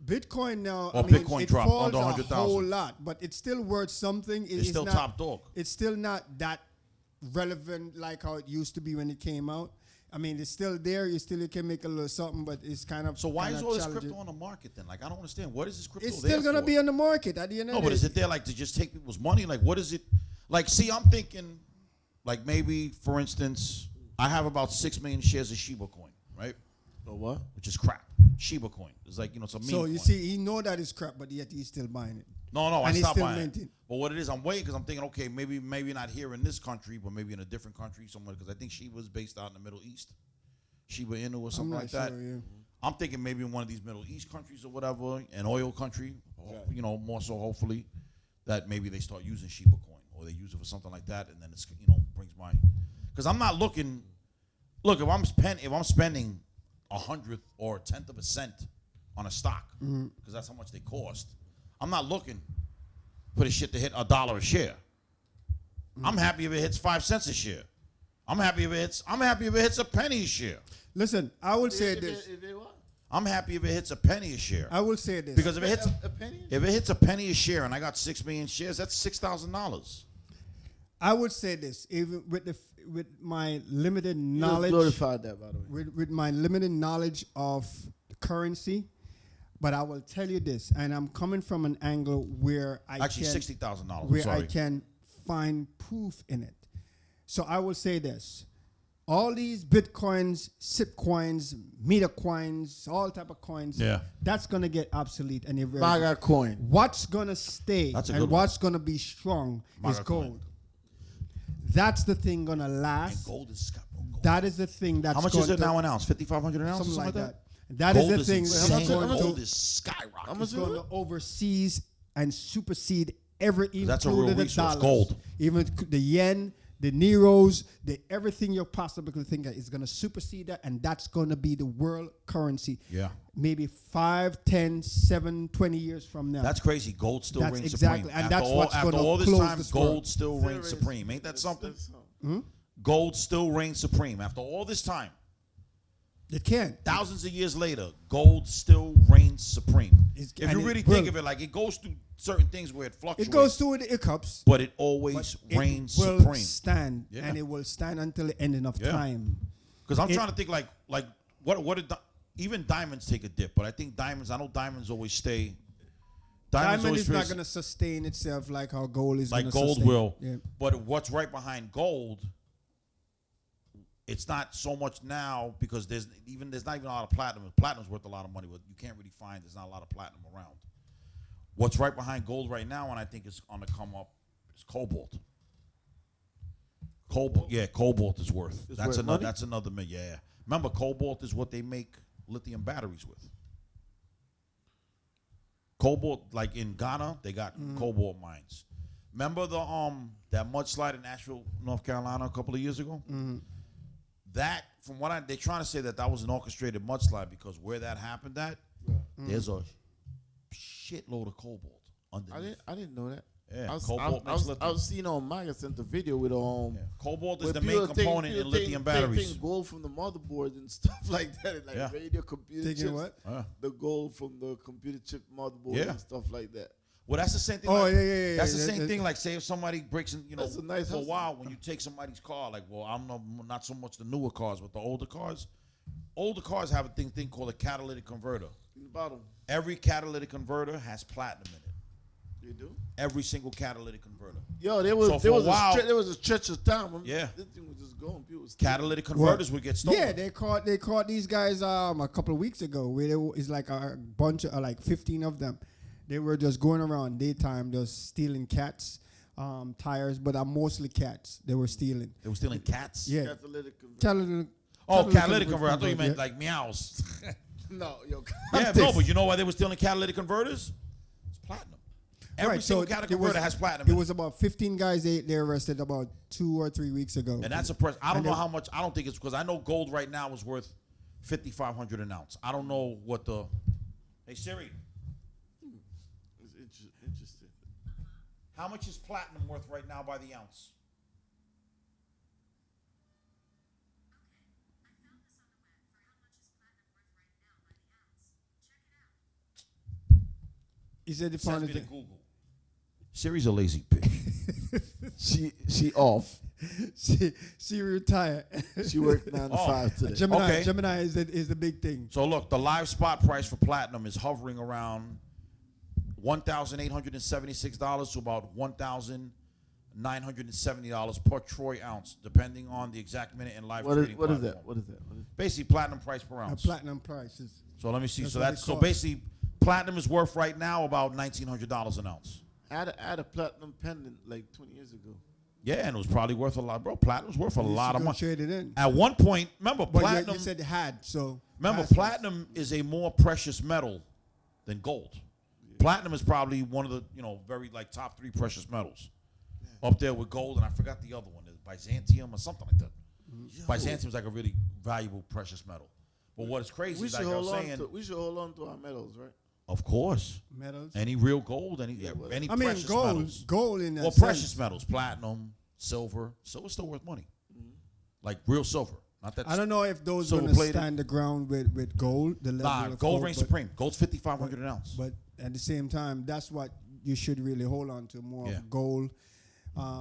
Bitcoin now, Bitcoin it dropped falls under 100,000. a whole lot, but it's still worth something. It's still top dog. It's still not that relevant like how it used to be when it came out. I mean, it's still there. You can make a little something, but it's kind of. So why is all this crypto on the market then? Like, I don't understand. What is this crypto? It's still gonna be on the market at the end of the day. No, but is it there like to just take people's money? Like, what is it? Like, see, I'm thinking, like maybe for instance, I have about 6 million shares of Shiba coin, right? So what? Which is crap. Shiba coin. It's like, it's a meme. So you see, he know that it's crap, but yet he's still buying it. No, I and stopped buying it. But what it is, I'm waiting because I'm thinking, okay, maybe not here in this country, but maybe in a different country somewhere, because I think Shiba is based out in the Middle East. Shiba Inu or something like that. Yeah. I'm thinking maybe in one of these Middle East countries or whatever, an oil country, more so hopefully, that maybe they start using Shiba coin or they use it for something like that, and then it's brings my, because I'm not looking. Look, if I'm spending 100th or a 10th of a cent on a stock, because that's how much they cost, I'm not looking for the shit to hit $1 a share. I'm happy if it hits 5 cents a share. I'm happy if it hits a penny a share. Listen, I will say this. I'm happy if it hits a penny a share. I will say this. Because if it hits a penny a share and I got 6 million shares, that's $6,000. I would say this, even with my limited knowledge. You just glorified that, by the way. With my limited knowledge of currency, but I will tell you this, and I'm coming from an angle where $60,000. I can find proof in it. So I will say this. All these Bitcoins, SIP coins, meter coins, all type of coins, that's going to get obsolete. And Maga coin. What's going to stay and what's going to be strong is gold. Coin. That's the thing going to last. And gold is skyrocketing. That is the thing that's how much is it now an ounce? 5,500 an ounce? Something like that. That gold is the thing that's going gold is skyrocketing. It's going to overseas and supersede even that's a real resource. Dollars. Gold. Even the yen, the Neros, everything you possibly could think of is going to supersede that, and that's going to be the world currency. Yeah. Maybe 5, 10, 7, 20 years from now. That's crazy. Gold still reigns exactly. supreme. And that's what's going to close this time, gold still reigns supreme. Ain't that something? Gold still reigns supreme. After all this time. It can. Thousands of years later, gold still reigns supreme. If you really think of it, like it goes through certain things where it fluctuates. It goes through the hiccups. But it always reigns supreme. It will stand, and it will stand until the ending of time. Because I'm trying to think like what did even diamonds take a dip, but I think I know diamonds always stay. Diamond is not going to sustain itself like how gold is going to sustain. Like gold will. Yeah. But what's right behind gold it's not so much now because there's not even a lot of platinum. Platinum's worth a lot of money, but you can't really find. There's not a lot of platinum around. What's right behind gold right now, and I think is on the come up, is cobalt. Cobalt is worth. That's another million. Yeah. Remember, cobalt is what they make lithium batteries with. Cobalt, like in Ghana, they got cobalt mines. Remember that mudslide in Asheville, North Carolina, a couple of years ago? That, from what they're trying to say that was an orchestrated mudslide because where that happened at, there's a shitload of cobalt underneath. I didn't know that. Yeah, I was seeing on Mike. I sent the video with cobalt is the main component in lithium batteries. Taking gold from the motherboard and stuff like that, like radio computer taking chips. What? The gold from the computer chip motherboard and stuff like that. Well, that's the same thing. That's the same thing. Like, say if somebody breaks in, that's a nice for a while when you take somebody's car. Like, well, I'm not so much the newer cars, but the older cars. Older cars have a thing called a catalytic converter. In the bottom. Every catalytic converter has platinum in it. You do? Every single catalytic converter. Yo, there was a stretch of time. This thing was just going. Catalytic converters would get stolen. Yeah, they caught these guys a couple of weeks ago. Where it's like a bunch of like 15 of them. They were just going around daytime, just stealing cats, tires, but mostly cats. They were stealing. They were stealing cats. Yeah. Catalytic converter. Catalytic converter. I thought you meant like meows. No, yo. But you know why they were stealing catalytic converters? It's platinum. Every single catalytic converter has platinum. It was about 15 guys they arrested about 2 or 3 weeks ago. And that's a press. I don't know how much. I don't think it's because I know gold right now is worth $5,500 an ounce. I don't know what the. Hey Siri. It's interesting. How much is platinum worth right now by the ounce? He said he found it. Google. Siri's a lazy pig. she off. She retired. She worked 9 to 5 today. Gemini is the big thing. So look, the live spot price for platinum is hovering around $1,876 to about $1,970 per troy ounce, depending on the exact minute and live trading What is platform. that? What is that? Basically, platinum price per ounce. Platinum price is. So let me see. So basically, platinum is worth right now about $1,900 an ounce. I had a platinum pendant like 20 years ago. Yeah, and it was probably worth a lot, bro. Platinum's worth a lot of money. Trade it in. At one point, remember, platinum. You said it had, so. Remember, platinum is a more precious metal than gold. Yeah. Platinum is probably one of the very like top 3 precious metals, up there with gold, and I forgot the other one, Byzantium or something like that. Byzantium is like a really valuable precious metal. But what is crazy is like I was saying, we should hold on to our metals, right? Of course. Metals. Any real gold, any precious metals. Gold in that sense. Precious metals, platinum, silver. Silver's still worth money. Like real silver. Not that. I don't know if those going to stand the ground with gold. The level of gold reigns supreme. Gold's $5,500 an ounce. But at the same time, that's what you should really hold on to more gold.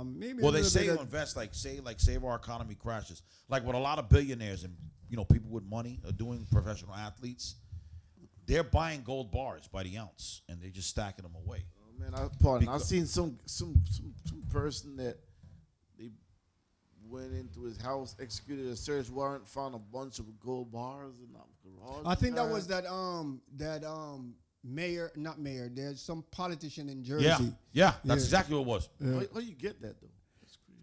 Maybe. Well, they say to invest, say if our economy crashes, like what a lot of billionaires and people with money are doing, professional athletes. They're buying gold bars by the ounce, and they're just stacking them away. Oh, man, I've seen some person that they went into his house, executed a search warrant, found a bunch of gold bars in the garage. I think that was that mayor, not mayor. There's some politician in Jersey. Yeah, that's exactly what it was. Yeah. How you get that though?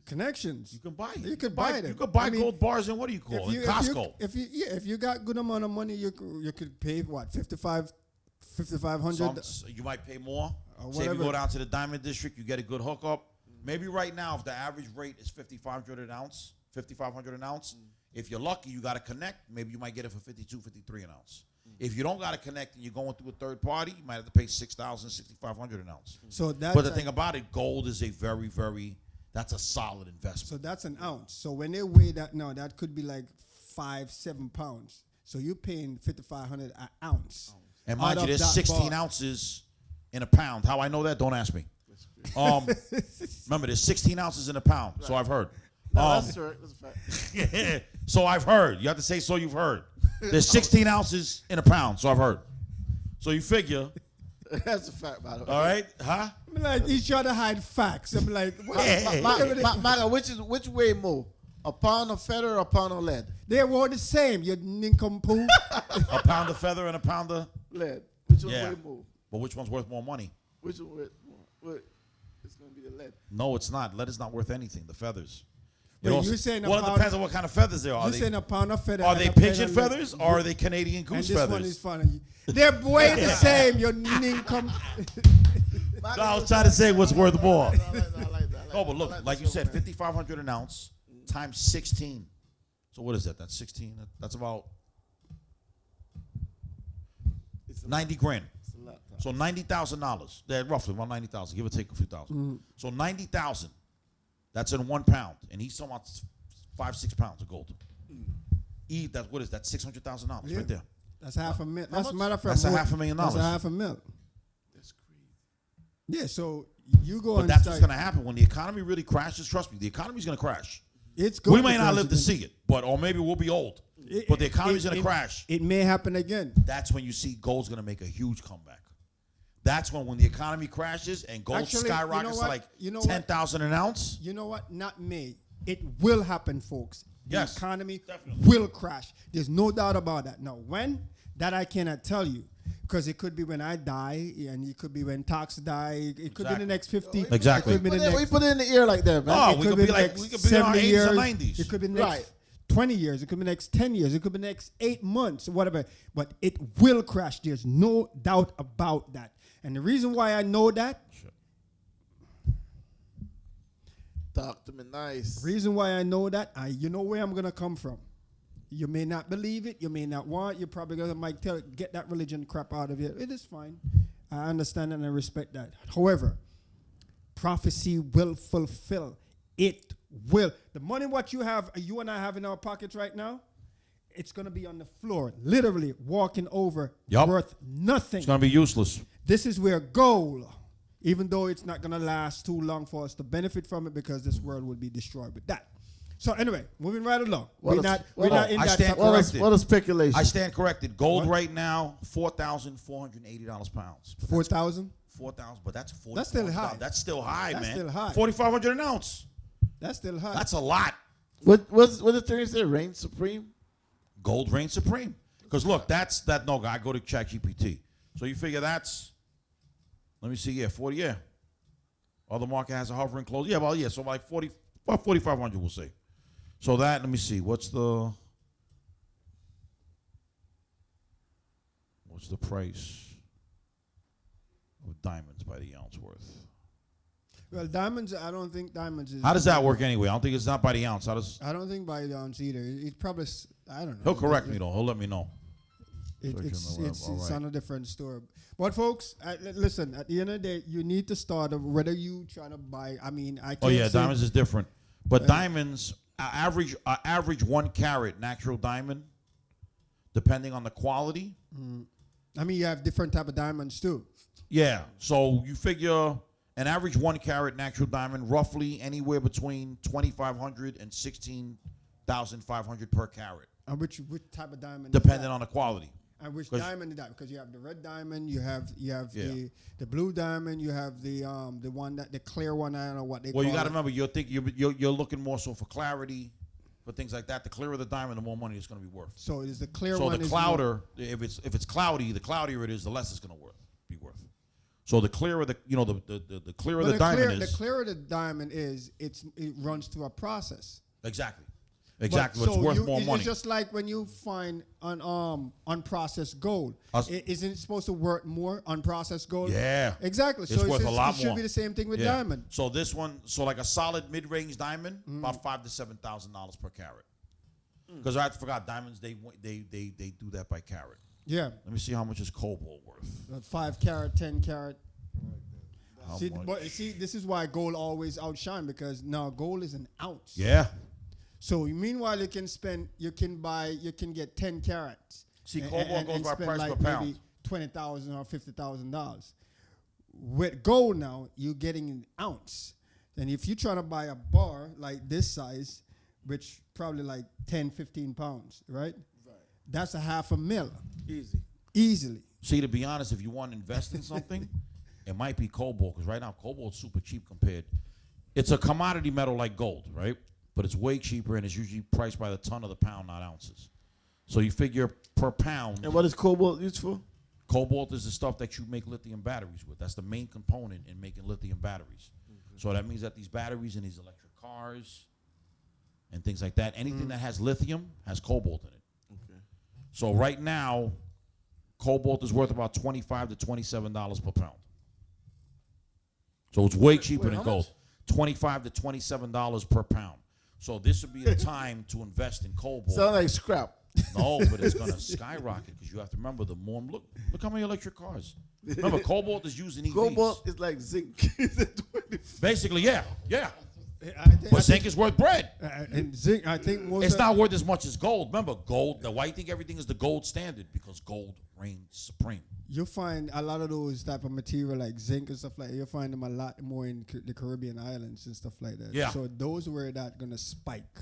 Connections. You can buy it. You could buy them. You could buy gold bars in what do you call it? Costco. If you got good amount of money, you could pay what $5,500. You might pay more. Say if you go down to the Diamond District, you get a good hookup. Maybe right now, if the average rate is $5,500 an ounce, if you're lucky, you got to connect. Maybe you might get it for $52, $53 an ounce. If you don't got to connect and you're going through a third party, you might have to pay $6,000, $6,500 an ounce. But the thing about it, gold is a very, very that's a solid investment. So that's an ounce. So when they weigh that now, that could be like 5-7 pounds. So you're paying $5,500 an ounce. And mind you, there's 16 ounces in a pound. How I know that? Don't ask me. Remember, there's 16 ounces in a pound. Right. So I've heard. No, that's right. That's a fact. Yeah. So I've heard. You have to say so you've heard. There's 16 ounces in a pound. So I've heard. So you figure. That's a fact, by the way. All right, huh? I'm like, he's trying to hide facts. I'm like, Maga, which way more? A pound of feather or a pound of lead? They were the same, you nincompoop. A pound of feather and a pound of Lead. Which one Yeah. will move? But which one's worth more money? Which one will it's going to be the lead. No, it's not. Lead is not worth anything. The feathers. Wait, also- you're saying a well, it pound- depends on what kind of feathers they are. You're They- saying a pound of feather. Are and they a pound pigeon of lead. feathers or are they Canadian And goose this feathers? one is funny. They're way the same, you nincompoop. No, I was trying to say what's worth more. I like that. Oh, but look, like you said, 5,500 an ounce times 16. So what is that? That's 16. That's about 90 grand. It's a lot. So $90,000. They're roughly about 90,000, give or take a few thousand. So 90,000. That's in 1 pound, and he's talking about 5-6 pounds of gold. That what is that? $600,000 Yeah. right there. That's half a mil. That's a matter of fact. That's a more- $500,000. That's a half a mil. That's crazy. Yeah, so you go But and that's start. what's going to happen when the economy really crashes. Trust me, the economy's going to crash. It's going We may not live to crash see it, or maybe we'll be old. But the economy's going to crash. It may happen again. That's when you see gold's going to make a huge comeback. That's when the economy crashes and gold Actually, skyrockets you know to what? like You know what? 10,000 an ounce. You know what? Not may. It will happen, folks. The Yes, economy definitely. will crash. There's no doubt about that. Now, when? That I cannot tell you. Because it could be when I die, and it could be when Tox die. It could be in the next 50. Exactly. It could be the We next, put it in the ear like that, man. Oh, it we could could be be the like next we could be in our 70 80s years. or 90s. It could be the next Right. 20 years. It could be the next 10 years. It could be the next 8 months, whatever. But it will crash. There's no doubt about that. And the reason why I know that, Talk to me nice. reason why I know that, you know where I'm gonna come from. You may not believe it, you may not want. You're probably gonna might tell, get that religion crap out of here. It is fine. I understand and I respect that. However, prophecy will fulfill. It will. The money what you have, you and I have in our pockets right now, it's gonna be on the floor, literally walking over, Yup. worth nothing. It's going to be useless. This is where gold, even though it's not going to last too long for us to benefit from it because this world will be destroyed with that. So anyway, moving right along. What We're is- not what- in I that stand type of- corrected. What a speculation. I stand corrected. Gold What? right now, $4,480 pounds. But 4,000. 4,000, but that's $40. That's still high. That's still high, That's man. still high. 4,500 an ounce. That's still high. That's a lot. what the thing say? Reign supreme? Gold reigns supreme. Because look, that's that. No, I go to ChatGPT. So you figure that's. Let me see. Yeah, 40. Yeah. Or the market has a hovering close. Yeah, well, yeah. So like 40, about 4,500, we'll say. So that. Let me see. What's the price of diamonds by the ounce worth? well, diamonds. I don't think diamonds is. How does that work anyway? I don't think it's not by the ounce. How does? I don't think by the ounce either. It's probably. I don't know. He'll correct me though. He'll let me know. It, Search it's on the web. it's, All it's right. on a different store. But folks, listen. At the end of the day, you need to start whether you trying to buy. I mean, I can't. Oh yeah, say- diamonds is different. But diamonds, average 1 carat natural diamond, depending on the quality. I mean, you have different type of diamonds too. Yeah. So you figure an average 1 carat natural diamond, roughly anywhere between 2,500 and 16,500 per carat, And which type of diamond? depending is on the quality. and which 'cause- diamond is that? Because you have the red diamond, you have Yeah. the blue diamond, you have the one that the clear one. I don't know what they Well, call you got to it. remember, you're looking more so for clarity, for things like that. The clearer the diamond, the more money it's going to be worth. So it is the clear So one. the is clouder, if it's cloudy, the cloudier it is, the less it's going to be worth. So the clearer the the clearer But the diamond the is, clearer the diamond is, it runs through a process. exactly, But it's so worth more money. It's just like when you find an unprocessed gold. Us- Isn't it supposed to worth more unprocessed gold? Yeah, Exactly. It's So worth a lot it should more. be the same thing with Yeah. diamond. So this one, so like a solid mid-range diamond, Mm. about $5,000 to $7,000 per carat. Because I forgot diamonds, they do that by carat. Yeah. Let me see how much is cobalt worth. 5 carat, 10 carat. How See, much? but see, this is why gold always outshine, because now gold is an ounce. Yeah. So meanwhile, you can get 10 carats. See, and- cobalt and- goes and by spend price like per pound. maybe $20,000 or $50,000. With gold now, you're getting an ounce. And if you're trying to buy a bar like this size, which probably like 10, 15 pounds, right? That's a $500,000 Easy. easily. See, to be honest, if you want to invest in something, it might be cobalt, because right now cobalt's super cheap compared. It's a commodity metal like gold, right? but it's way cheaper and it's usually priced by the ton of the pound, not ounces. So you figure per pound. And what is cobalt used for? Cobalt is the stuff that you make lithium batteries with. That's the main component in making lithium batteries. Okay. So that means that these batteries in these electric cars and things like that, anything that has lithium has cobalt in it. Okay. So right now, cobalt is worth about $25 to $27 per pound. So it's way cheaper than gold. $25 to $27 per pound. So this would be a time to invest in cobalt. Sound like scrap. No, but it's going to skyrocket because you have to remember the more. Look how many electric cars. Remember, cobalt is used in EVs. Cobalt is like zinc. Basically, yeah. But zinc is worth bread. And zinc, I think it's not worth as much as gold. Remember, gold. Why I think everything is the gold standard because gold reigns supreme. You'll find a lot of those type of material like zinc and stuff like that. You'll find them a lot more in the Caribbean islands and stuff like that. Yeah. So those where that gonna spike.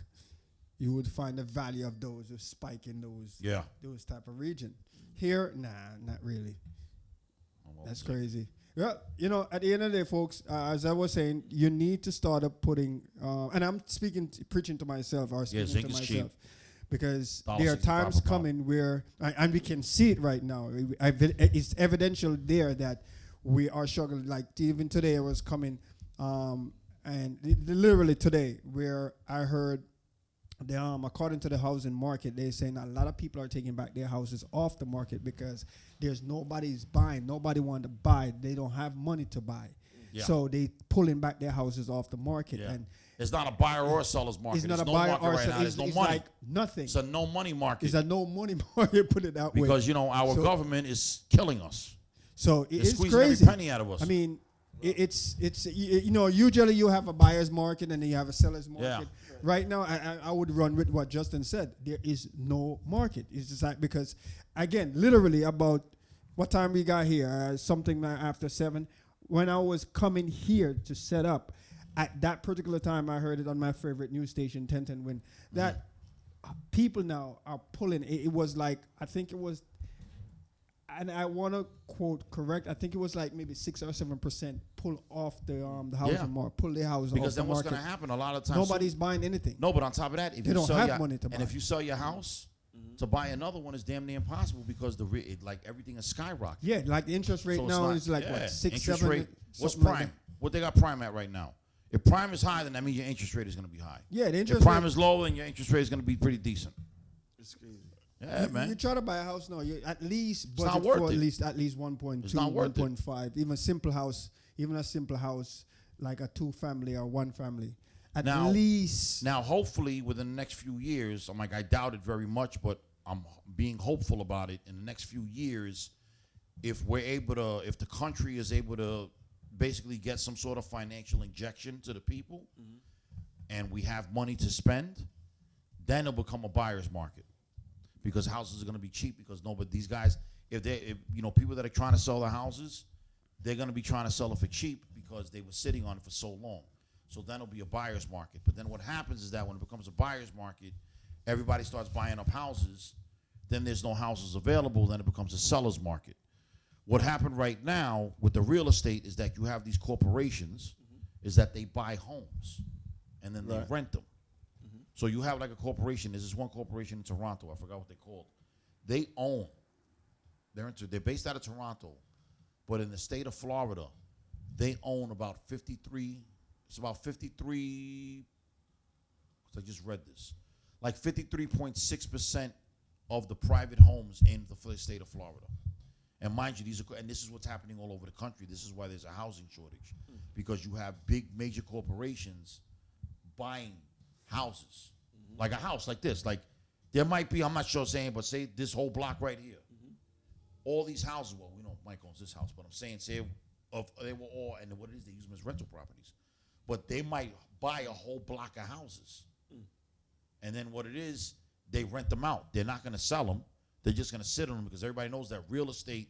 You would find the value of those will spike in those type of region. Here, nah, not really. That's crazy. Yeah, at the end of the day, folks, as I was saying, you need to start up putting, and I'm preaching to myself or speaking to myself, cheap. Because there are times coming where, and we can see it right now. It's evidential there that we are struggling. Like even today, I was coming, and literally today, where I heard. According to the housing market, they're saying a lot of people are taking back their houses off the market because there's nobody's buying. Nobody want to buy. They don't have money to buy. Yeah. So they pulling back their houses off the market. Yeah. And it's not a buyer or a seller's market. It's not There's a buyer or right now. There's no money. Like nothing. It's a no money market. It's a no money market, put it that way. Because, our government is killing us. So it's squeezing crazy. Every penny out of us. I mean, it's usually you have a buyer's market and then you have a seller's market. Yeah. Right now, I would run with what Justin said. There is no market. It's just like because, again, literally about what time we got here, something after 7. When I was coming here to set up, at that particular time, I heard it on my favorite news station, 1010 Win, that people now are pulling. It was like, I think it was, and I want to quote correct, I think it was like maybe 6 or 7% pull off the housing market, pull their house because off the market. Because then what's going to happen a lot of times? Nobody's buying anything. No, but on top of that, if they don't have money to buy. And if you sell your house, to buy another one is damn near impossible because everything is skyrocketing. Yeah, like the interest rate now is like what, 6, 7? Rate, what's prime? Like what they got prime at right now? If prime is high, then that means your interest rate is going to be high. Yeah, the interest if prime is low, then your interest rate is going to be pretty decent. It's crazy. Yeah, man. You try to buy a house now, you at least budget not worth for it. at least 1.2, 1.5. Even a simple house, like a 2-family or 1-family. At least. Now, hopefully, within the next few years, I doubt it very much, but I'm being hopeful about it. In the next few years, if the country is able to basically get some sort of financial injection to the people, and we have money to spend, then it'll become a buyer's market. Because houses are going to be cheap because these guys, if people that are trying to sell their houses, they're going to be trying to sell it for cheap because they were sitting on it for so long. So then it'll be a buyer's market. But then what happens is that when it becomes a buyer's market, everybody starts buying up houses. Then there's no houses available. Then it becomes a seller's market. What happened right now with the real estate is that you have these corporations, is that they buy homes and then they rent them. So you have like a corporation. There's this one corporation in Toronto. I forgot what they're called. They own. They're based out of Toronto, but in the state of Florida, they own about 53. It's about 53. I just read this, like 53.6% of the private homes in the state of Florida. And mind you, this is what's happening all over the country. This is why there's a housing shortage, because you have big major corporations buying houses, like a house like this. Like there might be, I'm not sure saying, but say this whole block right here. All these houses, well, we know Mike owns this house, but I'm saying, they were all, and what it is, they use them as rental properties. But they might buy a whole block of houses. And then what it is, they rent them out. They're not going to sell them. They're just going to sit on them because everybody knows that real estate,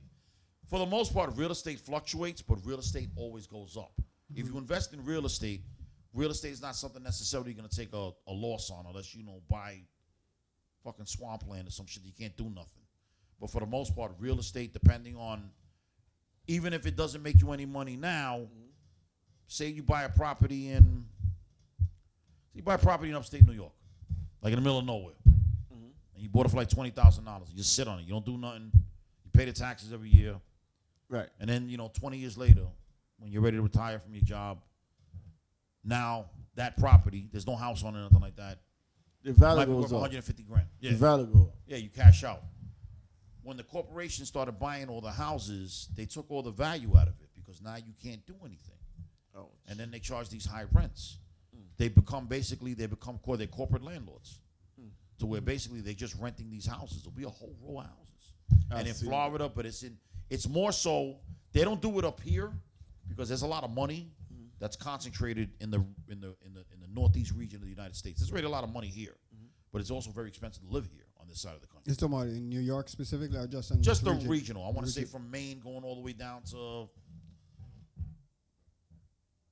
for the most part, real estate fluctuates, but real estate always goes up. If you invest in real estate is not something necessarily you're going to take a loss on unless you buy fucking swampland or some shit. You can't do nothing. But for the most part, real estate, depending on, even if it doesn't make you any money now, say you buy a property in you buy property in upstate New York, like in the middle of nowhere, and you bought it for like $20,000. You just sit on it. You don't do nothing. You pay the taxes every year. Right. And then, 20 years later, when you're ready to retire from your job, now that property, there's no house on it, nothing like that. The value Might be goes worth up. 150 grand. Yeah. The value goes up. Yeah, you cash out. When the corporation started buying all the houses, they took all the value out of it because now you can't do anything. Oh. And then they charge these high rents. They become they're corporate landlords. To where basically they're just renting these houses. There'll be a whole row of houses. And in Florida, but it's more so, they don't do it up here because there's a lot of money that's concentrated in the northeast region of the United States. There's already a lot of money here, but it's also very expensive to live here on this side of the country. You're talking about in New York specifically, or just in Just the region? regional. I want to say from Maine going all the way down to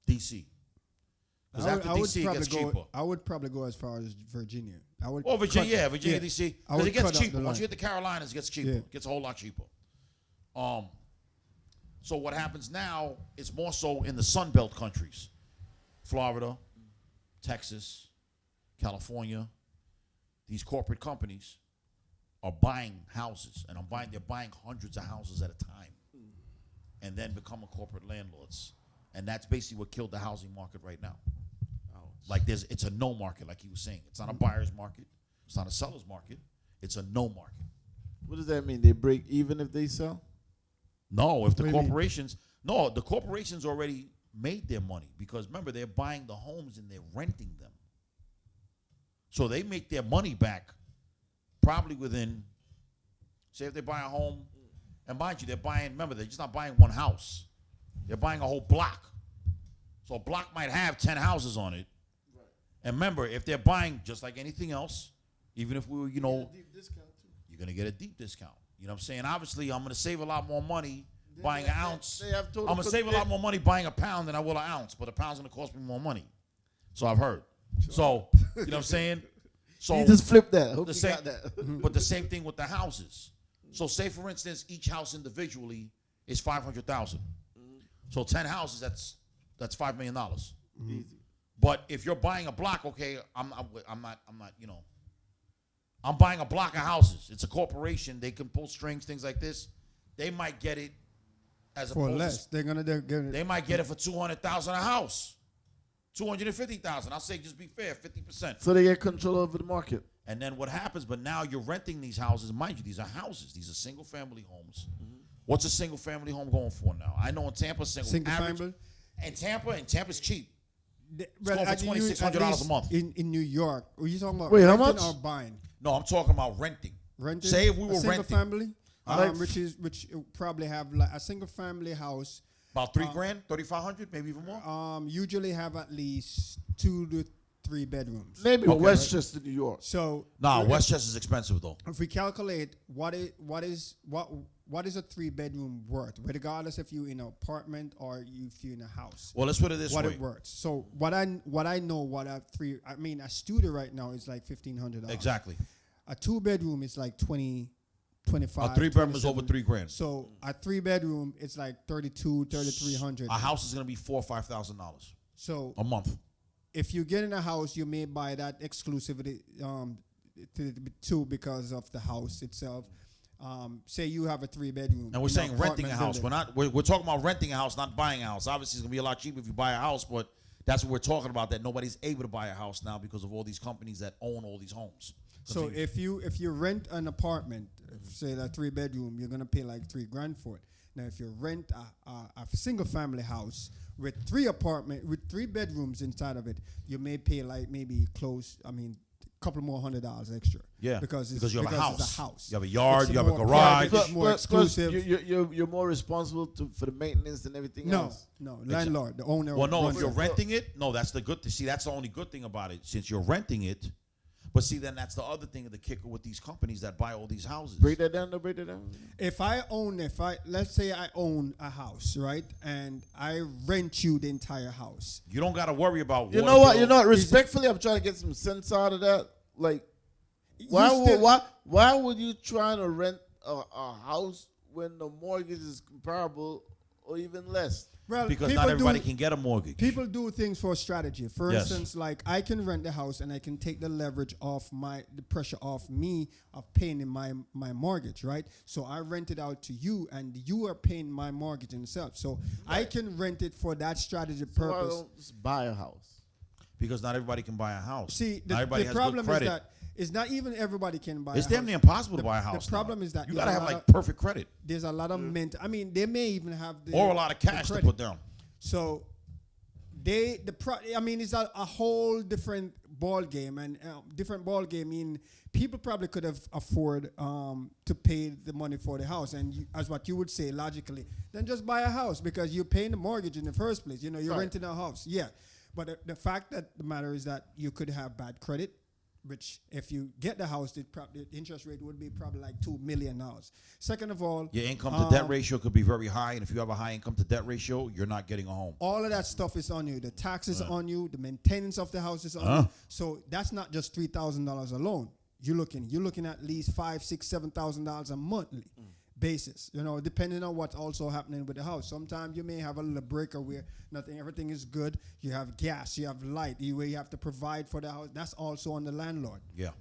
D.C. Because after D.C. it gets cheaper. I would probably go as far as Virginia. Virginia, D.C. Because it gets cheaper. Once Once you hit the Carolinas, it gets cheaper. Yeah. It gets a whole lot cheaper. So what happens now is more so in the Sun Belt countries. Florida, Texas, California. These corporate companies are buying houses, and they're buying hundreds of houses at a time, and then becoming corporate landlords. And that's basically what killed the housing market right now. Like it's a no market, like he was saying. It's not a buyer's market. It's not a seller's market. It's a no market. What does that mean? They break even if they sell? No, if the What do you mean? corporations, the corporations already made their money because remember, they're buying the homes and they're renting them. So they make their money back probably within, say if they buy a home, and mind you, they're just not buying one house. They're buying a whole block. So a block might have 10 houses on it. Right. And remember, if they're buying just like anything else, even if we were, Deep discount too. you're going to get a deep discount. You know what I'm saying? Obviously, I'm going to save a lot more money buying an ounce. I'm going to save a lot more money buying a pound than I will an ounce, but a pound's going to cost me more money. So I've heard. Sure. So, you know what I'm saying? So you just flip that. Hope the you same, got that. But the same thing with the houses. So say, for instance, each house individually is $500,000. So 10 houses, that's $5 million. Easy. But if you're buying a block, okay, I'm not, I'm buying a block of houses. It's a corporation. They can pull strings, things like this. They might get it as for opposed less. to, They might get it for $200,000 a house, $250,000. I'll say just be fair, 50%. So they get control over the market. And then what happens? But now you're renting these houses. Mind you, these are houses. These are single-family homes. What's a single-family home going for now? I know in Tampa, single family. And Tampa's cheap. It's But going for $2,600 a month. In New York, are you talking about Wait, how renting much? or buying? No, I'm talking about renting. Renting. Say if we were a single renting. family, Like- which probably have like a single family house. About $3,000, $3,500, maybe even more. Usually have at least 2 to 3 bedrooms. Maybe Okay. Westchester, New York. So Nah, Westchester's expensive though. if we calculate what is a 3-bedroom worth, regardless if you're in an apartment or if you're in a house. Well, let's put it this what way. it worth. So what I know a studio right now is like $1,500. Exactly. A 2-bedroom is like 25. A 3-bedroom is over 27. $3,000. So a 3-bedroom it's like $3,300. A house is gonna be $4,000 or $5,000 So a month. if you get in a house, you may buy that exclusivity too because of the house itself. Say you have a 3-bedroom. And we're saying renting a house. We're talking about renting a house, not buying a house. Obviously, it's gonna be a lot cheaper if you buy a house, but that's what we're talking about. That nobody's able to buy a house now because of all these companies that own all these homes. So if you rent an apartment, say that 3-bedroom, you're gonna pay like $3,000 for it. Now, if you rent a single family house with 3 bedrooms inside of it, you may pay like maybe a couple more $100 extra. Yeah, because you have a house. It's a house. You have a yard. It's You have a more garage. private, more exclusive. You're more responsible for the maintenance and everything else. No, landlord, the owner. Well, no, runs if you're it. renting it, no, that's the good thing. See, that's the only good thing about it. Since you're renting it, but see, then that's the other thing of the kicker with these companies that buy all these houses. Break that down. Let's say I own a house, right, and I rent you the entire house. You don't got to worry about. You know what? Respectfully, I'm trying to get some sense out of that. Like, why would you try to rent a house when the mortgage is comparable or even less? Well, because people not everybody do- can get a mortgage. People do things for strategy. For Yes. instance, like I can rent the house and I can take the leverage off the pressure off me of paying my mortgage, right? So I rent it out to you and you are paying my mortgage in itself. So I can rent it for that strategy So why purpose. don't just buy a house? Because not everybody can buy a house. See, not everybody the has problem good is credit. that it's not even everybody can buy It's a damn house. near impossible to The- buy a house. the problem now. is that you there's gotta a have lot like of- perfect credit There's a lot of I mean, they may even have the or a lot of the cash to credit. put down. So I mean, it's a whole different ball game, and different ball game. I mean, people probably could have afford to pay the money for the house, and as what you would say logically, then just buy a house because you're paying the mortgage in the first place. You know, you're Right. renting a house, yeah. But the fact that the matter is that you could have bad credit, which if you get the house, the interest rate would be probably like $2 million. Second of all, Your income to debt ratio could be very high, and if you have a high income to debt ratio, you're not getting a home. all of that stuff is on you. The taxes are on you. The maintenance of the house is on you. So that's not just $3,000 alone. You're looking at least $5,000, $6,000, $7,000 a monthly basis. You know, depending on what's also happening with the house. Sometimes you may have a little breaker where everything is good. You have gas, you have light, where you have to provide for the house. That's also on the landlord. Yeah.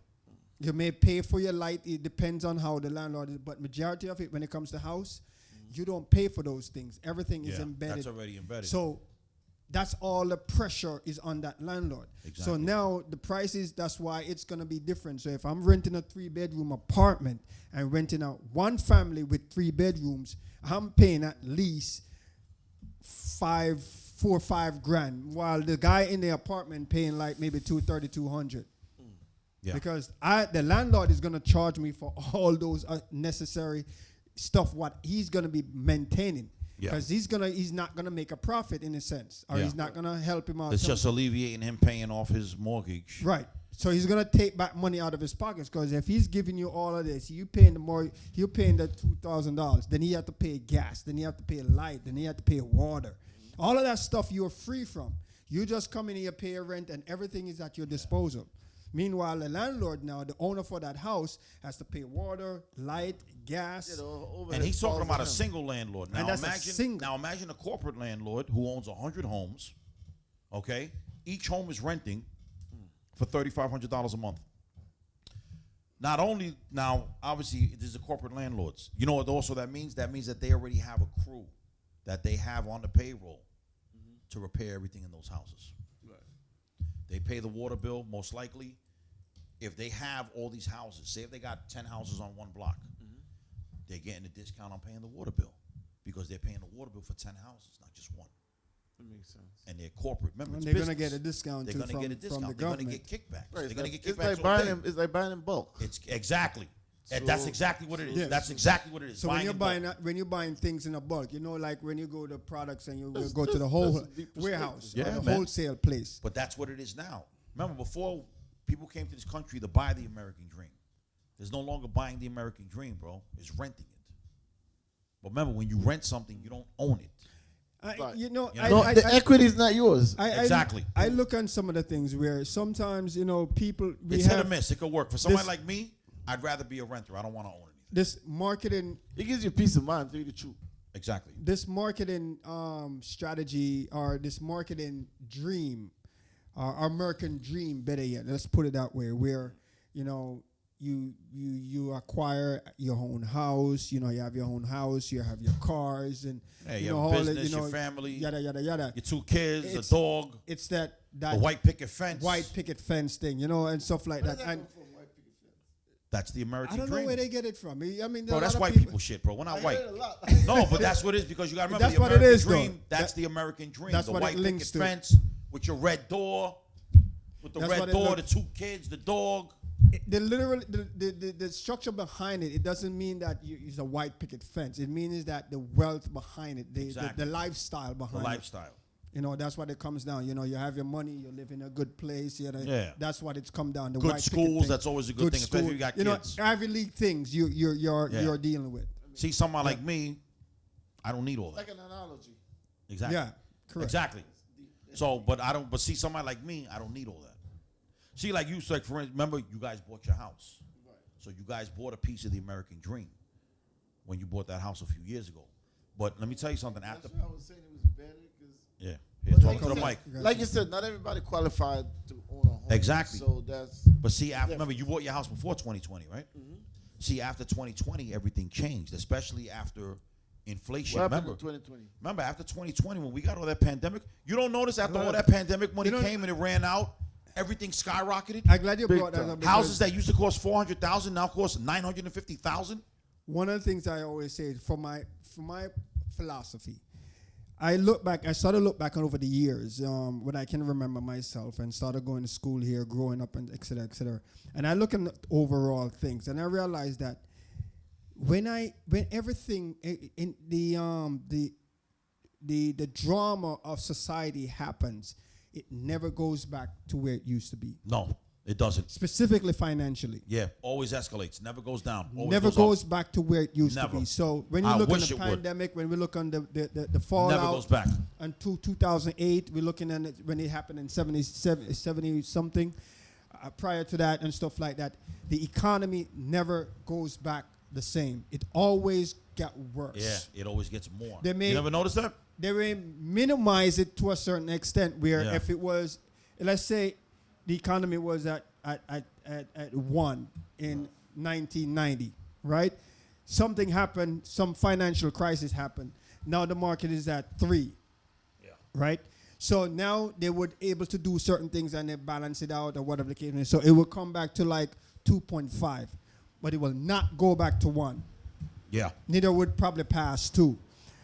You may pay for your light. It depends on how the landlord is. But majority of it, when it comes to house, you don't pay for those things. Everything is embedded. That's already embedded. So that's all the pressure is on that landlord. Exactly. So now the prices, that's why it's going to be different. So if I'm renting a 3-bedroom apartment and renting out one family with 3 bedrooms, I'm paying at least $4 or $5 grand, while the guy in the apartment paying like maybe $230, $200. Yeah. Because the landlord is going to charge me for all those necessary stuff what he's going to be maintaining. Yeah. Because he's not gonna make a profit in a sense, or Yeah. he's not gonna help him out. It's just alleviating him paying off his mortgage. right. So he's gonna take back money out of his pockets, because if he's giving you all of this, you paying you're paying the $2,000. Then he have to pay gas. Then he have to pay light. Then he have to pay water. All of that stuff you're free from. You just come in here, pay a rent, and everything is at your disposal. Meanwhile, the landlord now, the owner for that house, has to pay water, light, gas. And he's talking about a single landlord. Now And that's imagine a corporate landlord who owns 100 homes. Okay, each home is renting for $3,500 a month. Not only now, obviously, there's the corporate landlords. You know what also that means? That means that they already have a crew that they have on the payroll to repair everything in those houses. They pay the water bill, most likely. If they have all these houses, say if they got 10 houses on one block, they're getting a discount on paying the water bill because they're paying the water bill for 10 houses, not just one. That makes sense. And they're corporate members. And they're going to get a discount They're too going to get a from the discount. They're going to government. get kickbacks. Right, They're going to get it's kickbacks. like buying them. It's like buying in bulk. It's exactly. So- That's exactly what it is. Yeah. That's exactly what it is. So when you're in buying bulk. when you're buying things in a bulk, you know, like when you go to products and you That's- go to the that's- whole that's a deep perspective. warehouse, Yeah, or the man. wholesale place. But that's what it is now. Remember, before people came to this country to buy the American dream, there's no longer buying the American dream, bro. It's renting it. But remember, when you rent something, you don't own it. Right. You know, Yeah. No, the equity is not yours. Exactly. I look on some of the things where sometimes, you know, people It's hit or miss. It could work. For somebody this- like me, I'd rather be a renter. I don't want to own anything. this marketing It gives you peace of mind. Tell you the truth. Exactly. strategy, or this marketing dream, our American dream, better yet, let's put it that way, where, you know, you acquire your own house, you know, you have your own house, you have your cars, and Hey, you your know, all business, that, you know, your family, yada yada yada. your 2 kids, It's- a dog, It's that a white picket fence. white picket fence thing, you know, and stuff like that. And That's the American I don't dream. know where they get it from. I mean, Bro, that's white white people shit, bro. We're not white. No, but that's what it is, because you got to remember That's the what it American is, though. dream. That's That- the American dream. that's The what it white links picket to. fence with your red door, with the That's red what it door, the looks- 2 kids, the dog. The structure behind it, it doesn't mean that it's a white picket fence. It means that the wealth behind it, Exactly. the lifestyle The behind it. lifestyle. You know, that's what it comes down. You know, you have your money, you live in a good place. You know, Yeah. That's what it's come down. The Good white picket schools, thing. that's always a good thing, especially if you got You know, kids. Ivy League things you're dealing with. See, someone like me, I don't need all that. Like an analogy. Exactly. Yeah, correct. Exactly. So, but see, somebody like me, I don't need all that. See, like you said, for instance, remember, you guys bought your house. Right. So you guys bought a piece of the American dream when you bought that house a few years ago. But let me tell you something. That's After why I was saying it was better Yeah. But Talk to the mic. Like you said, not everybody qualified to own a home. Exactly. So that's. But see, after, remember, you bought your house before 2020, right? Mm-hmm. See, after 2020, everything changed, especially after inflation. What happened Remember, in 2020? remember, after 2020, when we got all that pandemic, you don't notice after all that pandemic money came and it ran out, everything skyrocketed? I'm glad you brought that up. Houses that used to cost $400,000 now cost $950,000. One of the things I always say for my philosophy, I started to look back over the years when I can remember myself and started going to school here, growing up, and et cetera, et cetera. And I look at overall things, and I realized that when everything in the drama of society happens, it never goes back to where it used to be. No, it doesn't. Specifically financially. Yeah, always escalates. Never goes down. Always never goes up. back to where it used to be. So when you look at the pandemic, when we look on the fallout, never goes back. Until 2008, we're looking at it when it happened in 70 something. Prior to that and stuff like that, the economy never goes back the same. It always got worse. Yeah, it always gets more. You never notice that? They may minimize it to a certain extent where if it was, let's say the economy was at 1 in 1990, right? Something happened, some financial crisis happened. Now the market is at 3, right? So now they were able to do certain things and they balance it out or whatever the case is. So it will come back to like 2.5, but it will not go back to 1. Yeah. Neither would probably pass 2.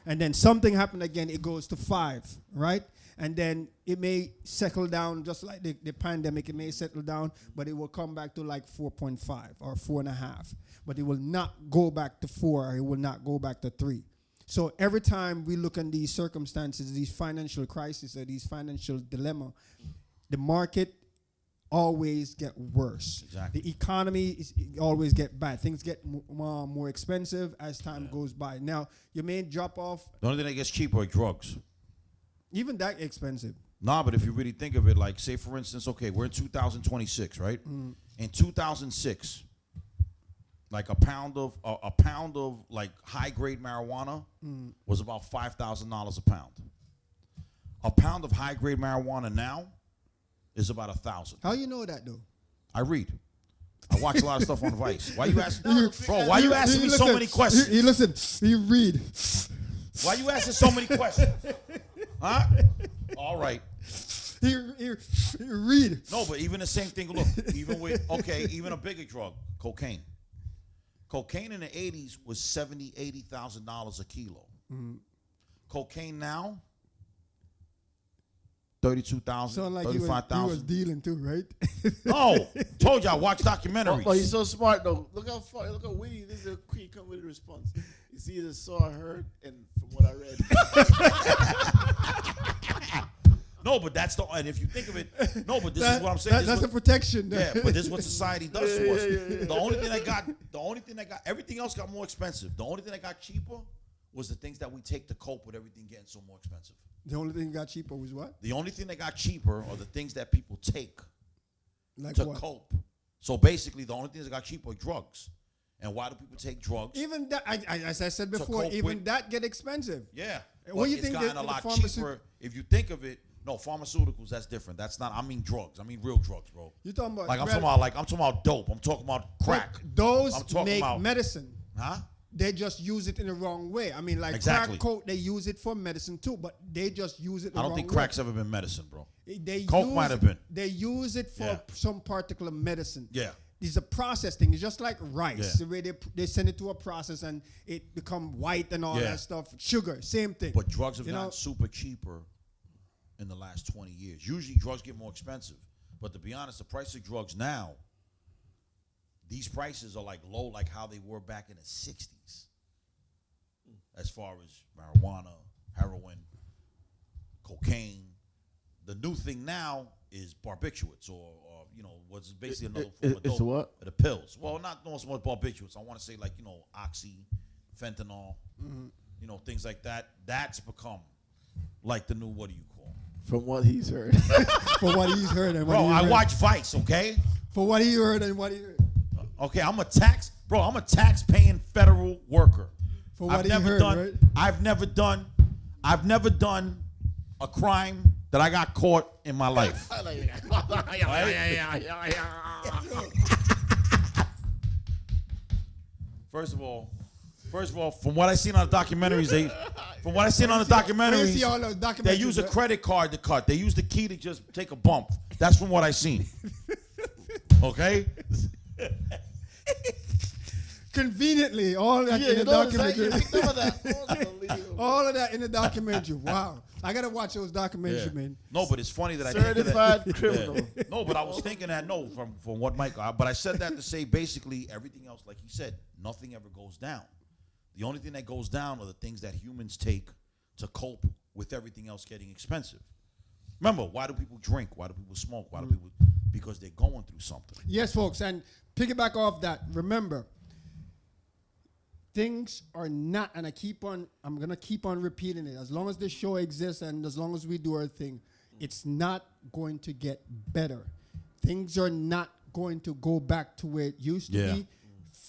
And then something happened again, it goes to 5, right? And then it may settle down just like the pandemic. It may settle down, but it will come back to like 4.5 or 4.5. But it will not go back to 4. Or it will not go back to 3. So every time we look at these circumstances, these financial crises or these financial dilemma, the market always get worse. Exactly. The economy always get bad. Things get more expensive as time goes by. Now, you may drop off. The only thing that gets cheaper are drugs. Even that expensive. Nah, but if you really think of it, like, say, for instance, okay, we're in 2026, right? In 2006, like a pound of like high-grade marijuana was about $5,000 a pound. A pound of high-grade marijuana now is about $1,000. How you know that, though? I read. I watch a lot of stuff on Vice. Why you asking, bro? Why you asking me so many questions? You listen. You read. Why you asking so many questions? Huh? All right. You read. No, but even the same thing. Look, even with even a bigger drug, cocaine. Cocaine in the 80s was $80,000 a kilo. Cocaine now, 32,000, like 35,000. you was dealing too, right? No, told you I watch documentaries. Oh, he's so smart though. Look how far. Look how witty. This is a quick come with a response. You see, either saw or heard, and from what I read. No, but that's the. And if you think of it, no, but this is what I'm saying. That's the protection. Yeah, but this is what society does to us. The only thing that got, everything else got more expensive. The only thing that got cheaper was the things that we take to cope with everything getting so more expensive. The only thing that got cheaper was what? The only thing that got cheaper are the things that people take to what? cope. So basically, the only things that got cheaper are drugs. And why do people take drugs? Even that, as I said before, even that get expensive. Yeah. What do you it's think gotten a lot cheaper. If you think of it, no, pharmaceuticals, that's different. That's not, I mean drugs. I mean real drugs, bro. You're talking about I'm talking about dope. I'm talking about crack. Those make medicine. Huh? They just use it in the wrong way. I mean, like exactly. crack coke, they use it for medicine too, but they just use it the wrong way. I don't think crack's ever been medicine, bro. Coke might have been. They use it for some particular medicine. Yeah. It's a process thing. It's just like rice. Yeah. The way they send it to a process and it become white and all that stuff. Sugar, same thing. But drugs have gotten super cheaper in the last 20 years. Usually drugs get more expensive. But to be honest, the price of drugs now, these prices are like low, like how they were back in the 60s. As far as marijuana, heroin, cocaine. The new thing now is barbiturates or what's basically another form of dope. It's what? The pills. Well, not so much barbiturates. I want to say like, oxy, fentanyl, things like that. That's become like the new, what do you call? From what he's heard. For what he's heard and what Bro, he heard. I watch Vice, okay? For what he heard and what he heard. Okay, I'm a tax-paying federal worker. For what he heard, right? I've never done a crime that I got caught in my life. First of all, from what I seen on the documentaries, they use a credit card to cut. They use the key to just take a bump. That's from what I seen. Okay? Conveniently, all that in the documentary. All of that in the documentary. Wow. I got to watch those documentaries, man. No, but it's funny that Certified criminal. Yeah. No, but I was thinking that, from what Mike, but I said that to say basically everything else, like he said, nothing ever goes down. The only thing that goes down are the things that humans take to cope with everything else getting expensive. Remember, why do people drink? Why do people smoke? Why do people? Because they're going through something. Yes, folks, and piggyback off that, remember, things are not, and I'm going to keep on repeating it. As long as this show exists and as long as we do our thing, it's not going to get better. Things are not going to go back to where it used to be.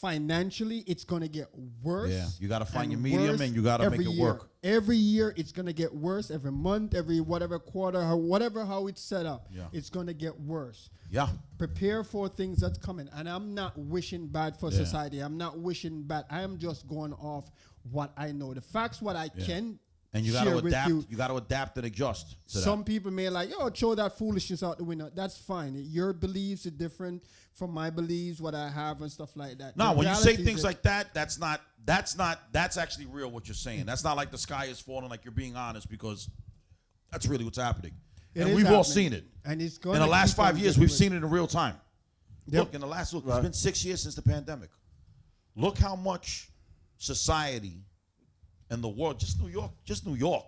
Financially, it's going to get worse. Yeah, you got to find your medium and you got to make it work. Every year, it's going to get worse. Every month, every whatever quarter, how it's set up, it's going to get worse. Yeah. Prepare for things that's coming. And I'm not wishing bad for society. I'm not wishing bad. I am just going off what I know. The facts, what I can and you got to adapt. You got to adapt and adjust. Some people may throw that foolishness out the window. That's fine. Your beliefs are different from my beliefs, what I have and stuff like that. No, when you say things like that, that's actually real what you're saying. That's not like the sky is falling, like you're being honest, because that's really what's happening. And we've all seen it. And it's going in the last 5 years, we've seen it in real time. Yep. Look, it's been 6 years since the pandemic. Look how much society and the world, just New York.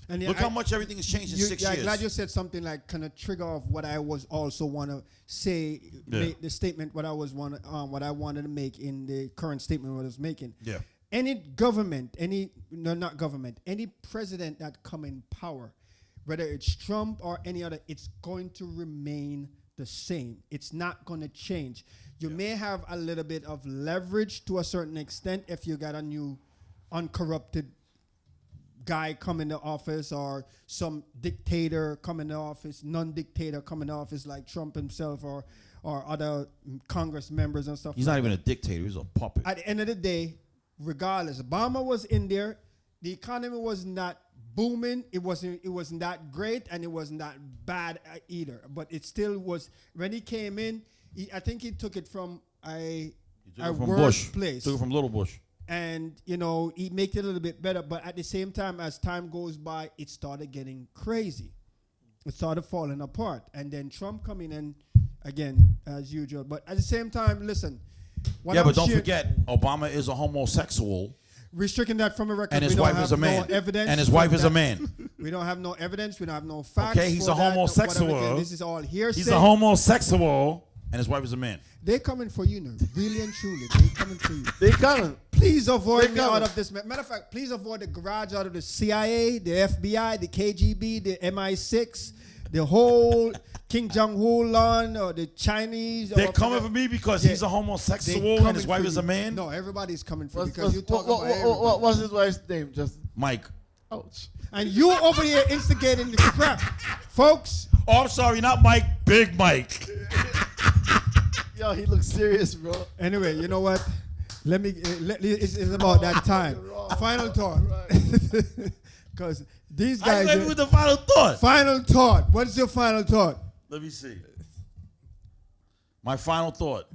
And look how much everything has changed in 6 years. I'm glad you said something like kind of trigger off what I was also want to say, make the statement what I wanted to make in the current statement what I was making. Yeah. Any president that come in power, whether it's Trump or any other, it's going to remain the same. It's not going to change. You may have a little bit of leverage to a certain extent if you got a new uncorrupted guy come into office or some dictator come into office, non-dictator come into office like Trump himself or other Congress members and stuff. He's not even a dictator. He's a puppet. At the end of the day, regardless, Obama was in there. The economy was not booming. It wasn't that great, and it wasn't that bad either. But it still was. When he came in, I think he took it from a worse place. Took it from Little Bush. And, he made it a little bit better. But at the same time, as time goes by, it started getting crazy. It started falling apart. And then Trump coming in, again, as usual. But at the same time, listen. But don't forget, Obama is a homosexual. Restricting that from a record. And his wife is a man. No evidence. And his wife is a man. We don't have no evidence. We don't have no facts. Okay, he's a homosexual. This is all hearsay. He's a homosexual. And his wife is a man. They're coming for you now, really and truly. They're coming for you. They coming. Please avoid me out of this. Matter of fact, please avoid the garage out of the CIA, the FBI, the KGB, the MI6, the whole King Jong-un or the Chinese. They're coming for me because he's a homosexual and his wife is a man? No, everybody's coming for you because you talk about everybody. What's his wife's name? Just Mike. Ouch. And you over here instigating the crap. Folks. Oh, I'm sorry, not Mike. Big Mike. Yo, he looks serious, bro. Anyway, you know what? It's about that time. Final thought. Because these guys. I with the final thought. Final thought. What's your final thought? Let me see. My final thought.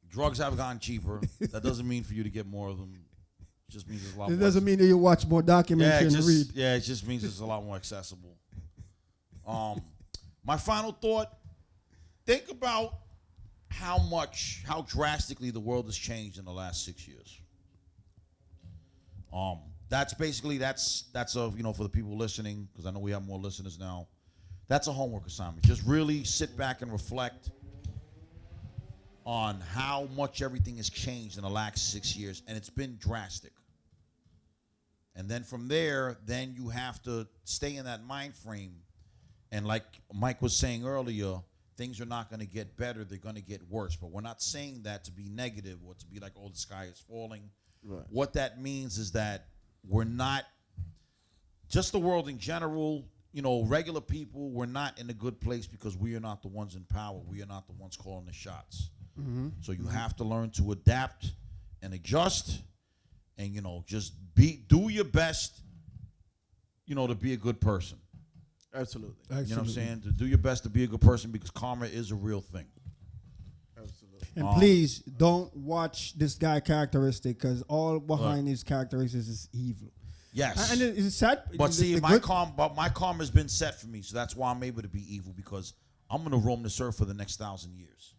Drugs have gotten cheaper. That doesn't mean for you to get more of them. It just means it's a lot more. It doesn't mean that you watch more documentaries and read. Yeah, it just means it's a lot more accessible. My final thought. Think about how drastically the world has changed in the last 6 years. That's basically that's for the people listening, because I know we have more listeners now. That's a homework assignment. Just really sit back and reflect on how much everything has changed in the last 6 years, and it's been drastic. And then from there, then you have to stay in that mind frame. And like Mike was saying earlier, things are not going to get better. They're going to get worse. But we're not saying that to be negative or to be like, oh, the sky is falling. Right. What that means is that we're not just the world in general, regular people, we're not in a good place because we are not the ones in power. We are not the ones calling the shots. So you have to learn to adapt and adjust and, just do your best, to be a good person. Absolutely. You know what I'm saying? To do your best to be a good person because karma is a real thing. Absolutely. And please don't watch this guy characteristic because all behind his characteristics is evil. Yes. And it's sad. But see, my karma's been set for me, so that's why I'm able to be evil because I'm going to roam this earth for the next 1,000 years.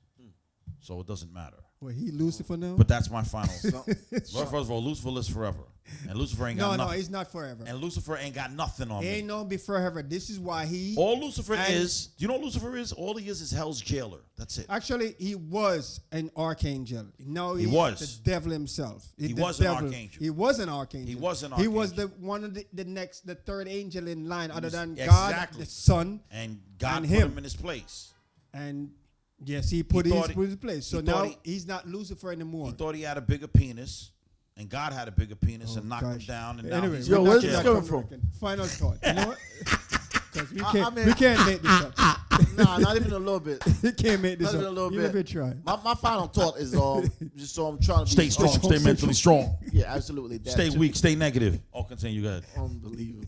So it doesn't matter. Well, he Lucifer now? But that's my final. First of all, Lucifer lives forever. And Lucifer ain't got nothing. No, he's not forever. And Lucifer ain't got nothing on He me. ain't no be forever. This is why he... All Lucifer is... Do you know what Lucifer is? All he is hell's jailer. That's it. Actually, he was an archangel. No, he was the devil himself. He was an archangel. He was an archangel. He was an He was archangel. one of the third angel in line other than God, Exactly. the Son, And God and put him. him in his place. And yes, he put his place. So now he's not Lucifer anymore. He thought he had a bigger penis. And God had a bigger penis and knocked him down. And now he's Yo, in where's jail. this coming from? Final thought. You know what? Because we can't make this up. Nah, not even a little bit. We can't make this Not up. even a little Even if bit. we try. My final thought is just so I'm trying to Stay be strong. Stay mentally strong. Yeah, absolutely. That Stay too. weak. Stay negative. Oh, continue. Go ahead. Unbelievable.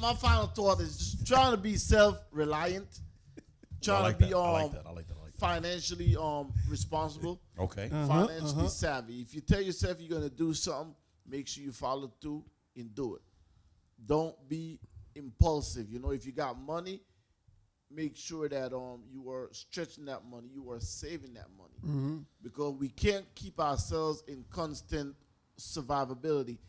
my final thought is just trying to be self-reliant, trying to be I like that. financially responsible, Okay. financially savvy. If you tell yourself you're gonna do something, make sure you follow through and do it. Don't be impulsive. If you got money, make sure that you are stretching that money, you are saving that money, because we can't keep ourselves in constant survivability,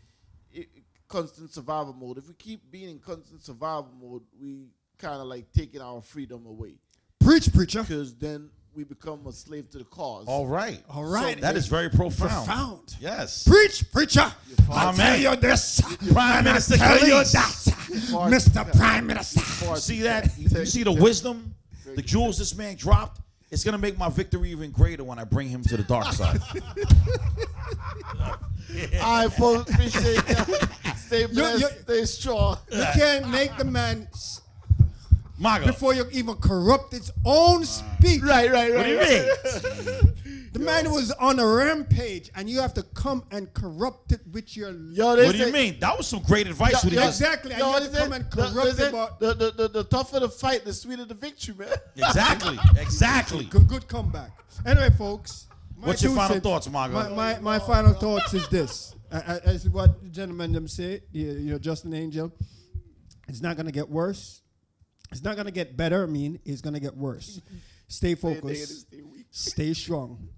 constant survival mode. If we keep being in constant survival mode, we kind of like taking our freedom away. Preach, preacher. Because then we become a slave to the cause. All right. All right. That is very profound. Profound. Yes. Preach, preacher. I'll tell you this. Prime Minister Tell you Khalees. that, Mr. Prime Minister. You see that? You see the wisdom, the jewels this man dropped? It's going to make my victory even greater when I bring him to the dark side. All right, folks. Appreciate that. Stay blessed. Stay strong. You can't make the man Maga. before you even corrupt his own speech. Right. What do you mean? The man was on a rampage, and you have to come and corrupt it with your... Yo, What do you mean? That was some great advice. Exactly. And you have to come and corrupt it. The tougher the fight, the sweeter the victory, man. Exactly. Good comeback. Anyway, folks. What's your final thoughts, Margo? My final thoughts is this. As what the gentleman them say, Justin Angel, it's not going to get worse. It's not going to get better. It's going to get worse. Stay focused. Stay strong.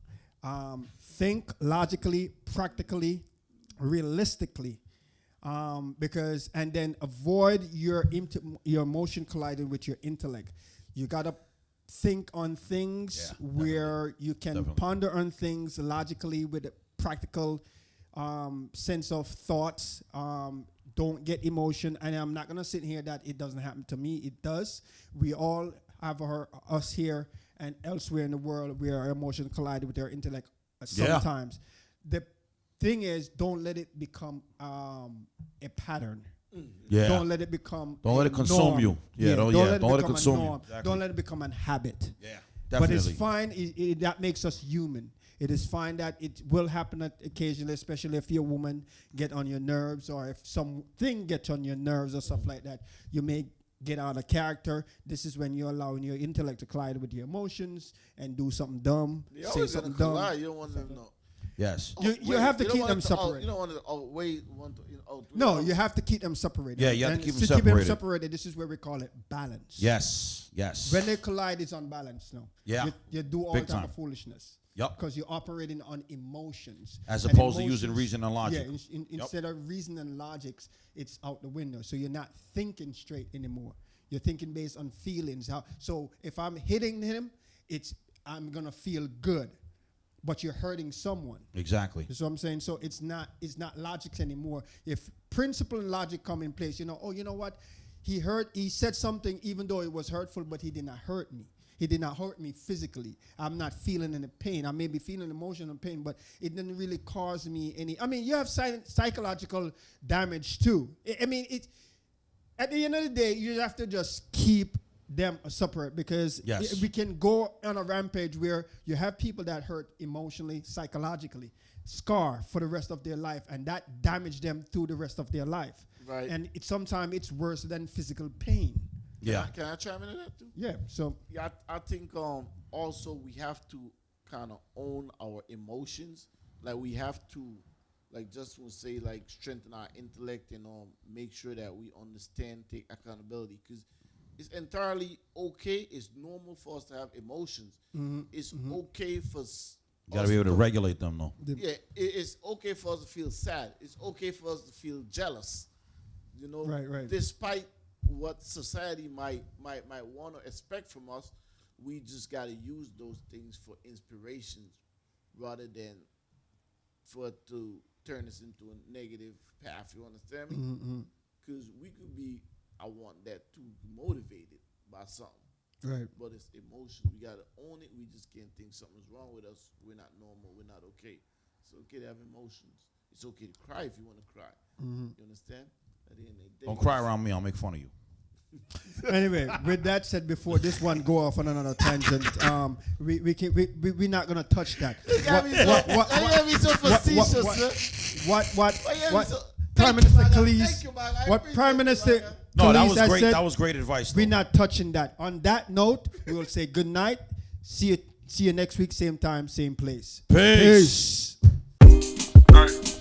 Think logically, practically, realistically. And then avoid your emotion colliding with your intellect. You got to think on things where you can ponder on things logically with a practical sense of thoughts. Don't get emotion. And I'm not going to sit here that it doesn't happen to me. It does. We all have us here and elsewhere in the world where our emotions collide with our intellect sometimes. The thing is, don't let it become a pattern. Yeah. Don't let it become Don't let it consume norm. you. Don't let it consume you. Exactly. Don't let it become a habit. Yeah, definitely. But it's fine. That makes us human. It is fine that it will happen occasionally, especially if your woman get on your nerves or if something gets on your nerves or stuff like that. You may get out of character. This is when you're allowing your intellect to collide with your emotions and do something dumb, say something dumb. Collide. You don't want them to know. Yes. You have to keep them separated. You don't want to No, you have to keep them separated. Yeah, you have to keep them to separated. keep them separated, this is where we call it balance. Yes. When they collide, it's unbalanced now. Yeah. You do all Big type time. of foolishness. Yep. Because you're operating on emotions. As And opposed to using reason and logic. Yeah, instead of reason and logics, it's out the window. So you're not thinking straight anymore. You're thinking based on feelings. So if I'm hitting him, I'm going to feel good. But you're hurting someone. Exactly. That's what I'm saying. So it's not logics anymore. If principle and logic come in place, you know what? He said something even though it was hurtful, but he did not hurt me. He did not hurt me physically. I'm not feeling any pain. I may be feeling emotional pain, but it didn't really cause me any. I mean, you have psychological damage too. I mean, it. At the end of the day, you have to just keep them separate, because Yes. we can go on a rampage where you have people that hurt emotionally, psychologically, scar for the rest of their life, and that damage them through the rest of their life. Right. And sometimes it's worse than physical pain. Yeah. Can I chime into that too? Yeah. So Yeah, I think also we have to kind of own our emotions. Like we have to, like just to say, like strengthen our intellect and make sure that we understand, take accountability, because it's entirely okay. It's normal for us to have emotions. It's okay for us. You gotta be able to regulate them, though. Yeah, it's okay for us to feel sad. It's okay for us to feel jealous. You know, Right. Despite what society might want to expect from us, we just got to use those things for inspirations rather than for it to turn us into a negative path. You understand me? Because we could be, I want that to be motivated by something. right. But it's emotions. We got to own it. We just can't think something's wrong with us. We're not normal. We're not okay. It's okay to have emotions. It's okay to cry if you want to cry. You understand? At the end of the day, Don't cry around me. I'll make fun of you. Anyway, with that said, before this one go off on another tangent, we're not gonna touch that. Prime Minister Khalees, what Prime Minister No, that Khalees was has great. said, That was great advice, though. we're not touching that. On that note, we will say good night. See you next week, same time, same place. Peace. Peace.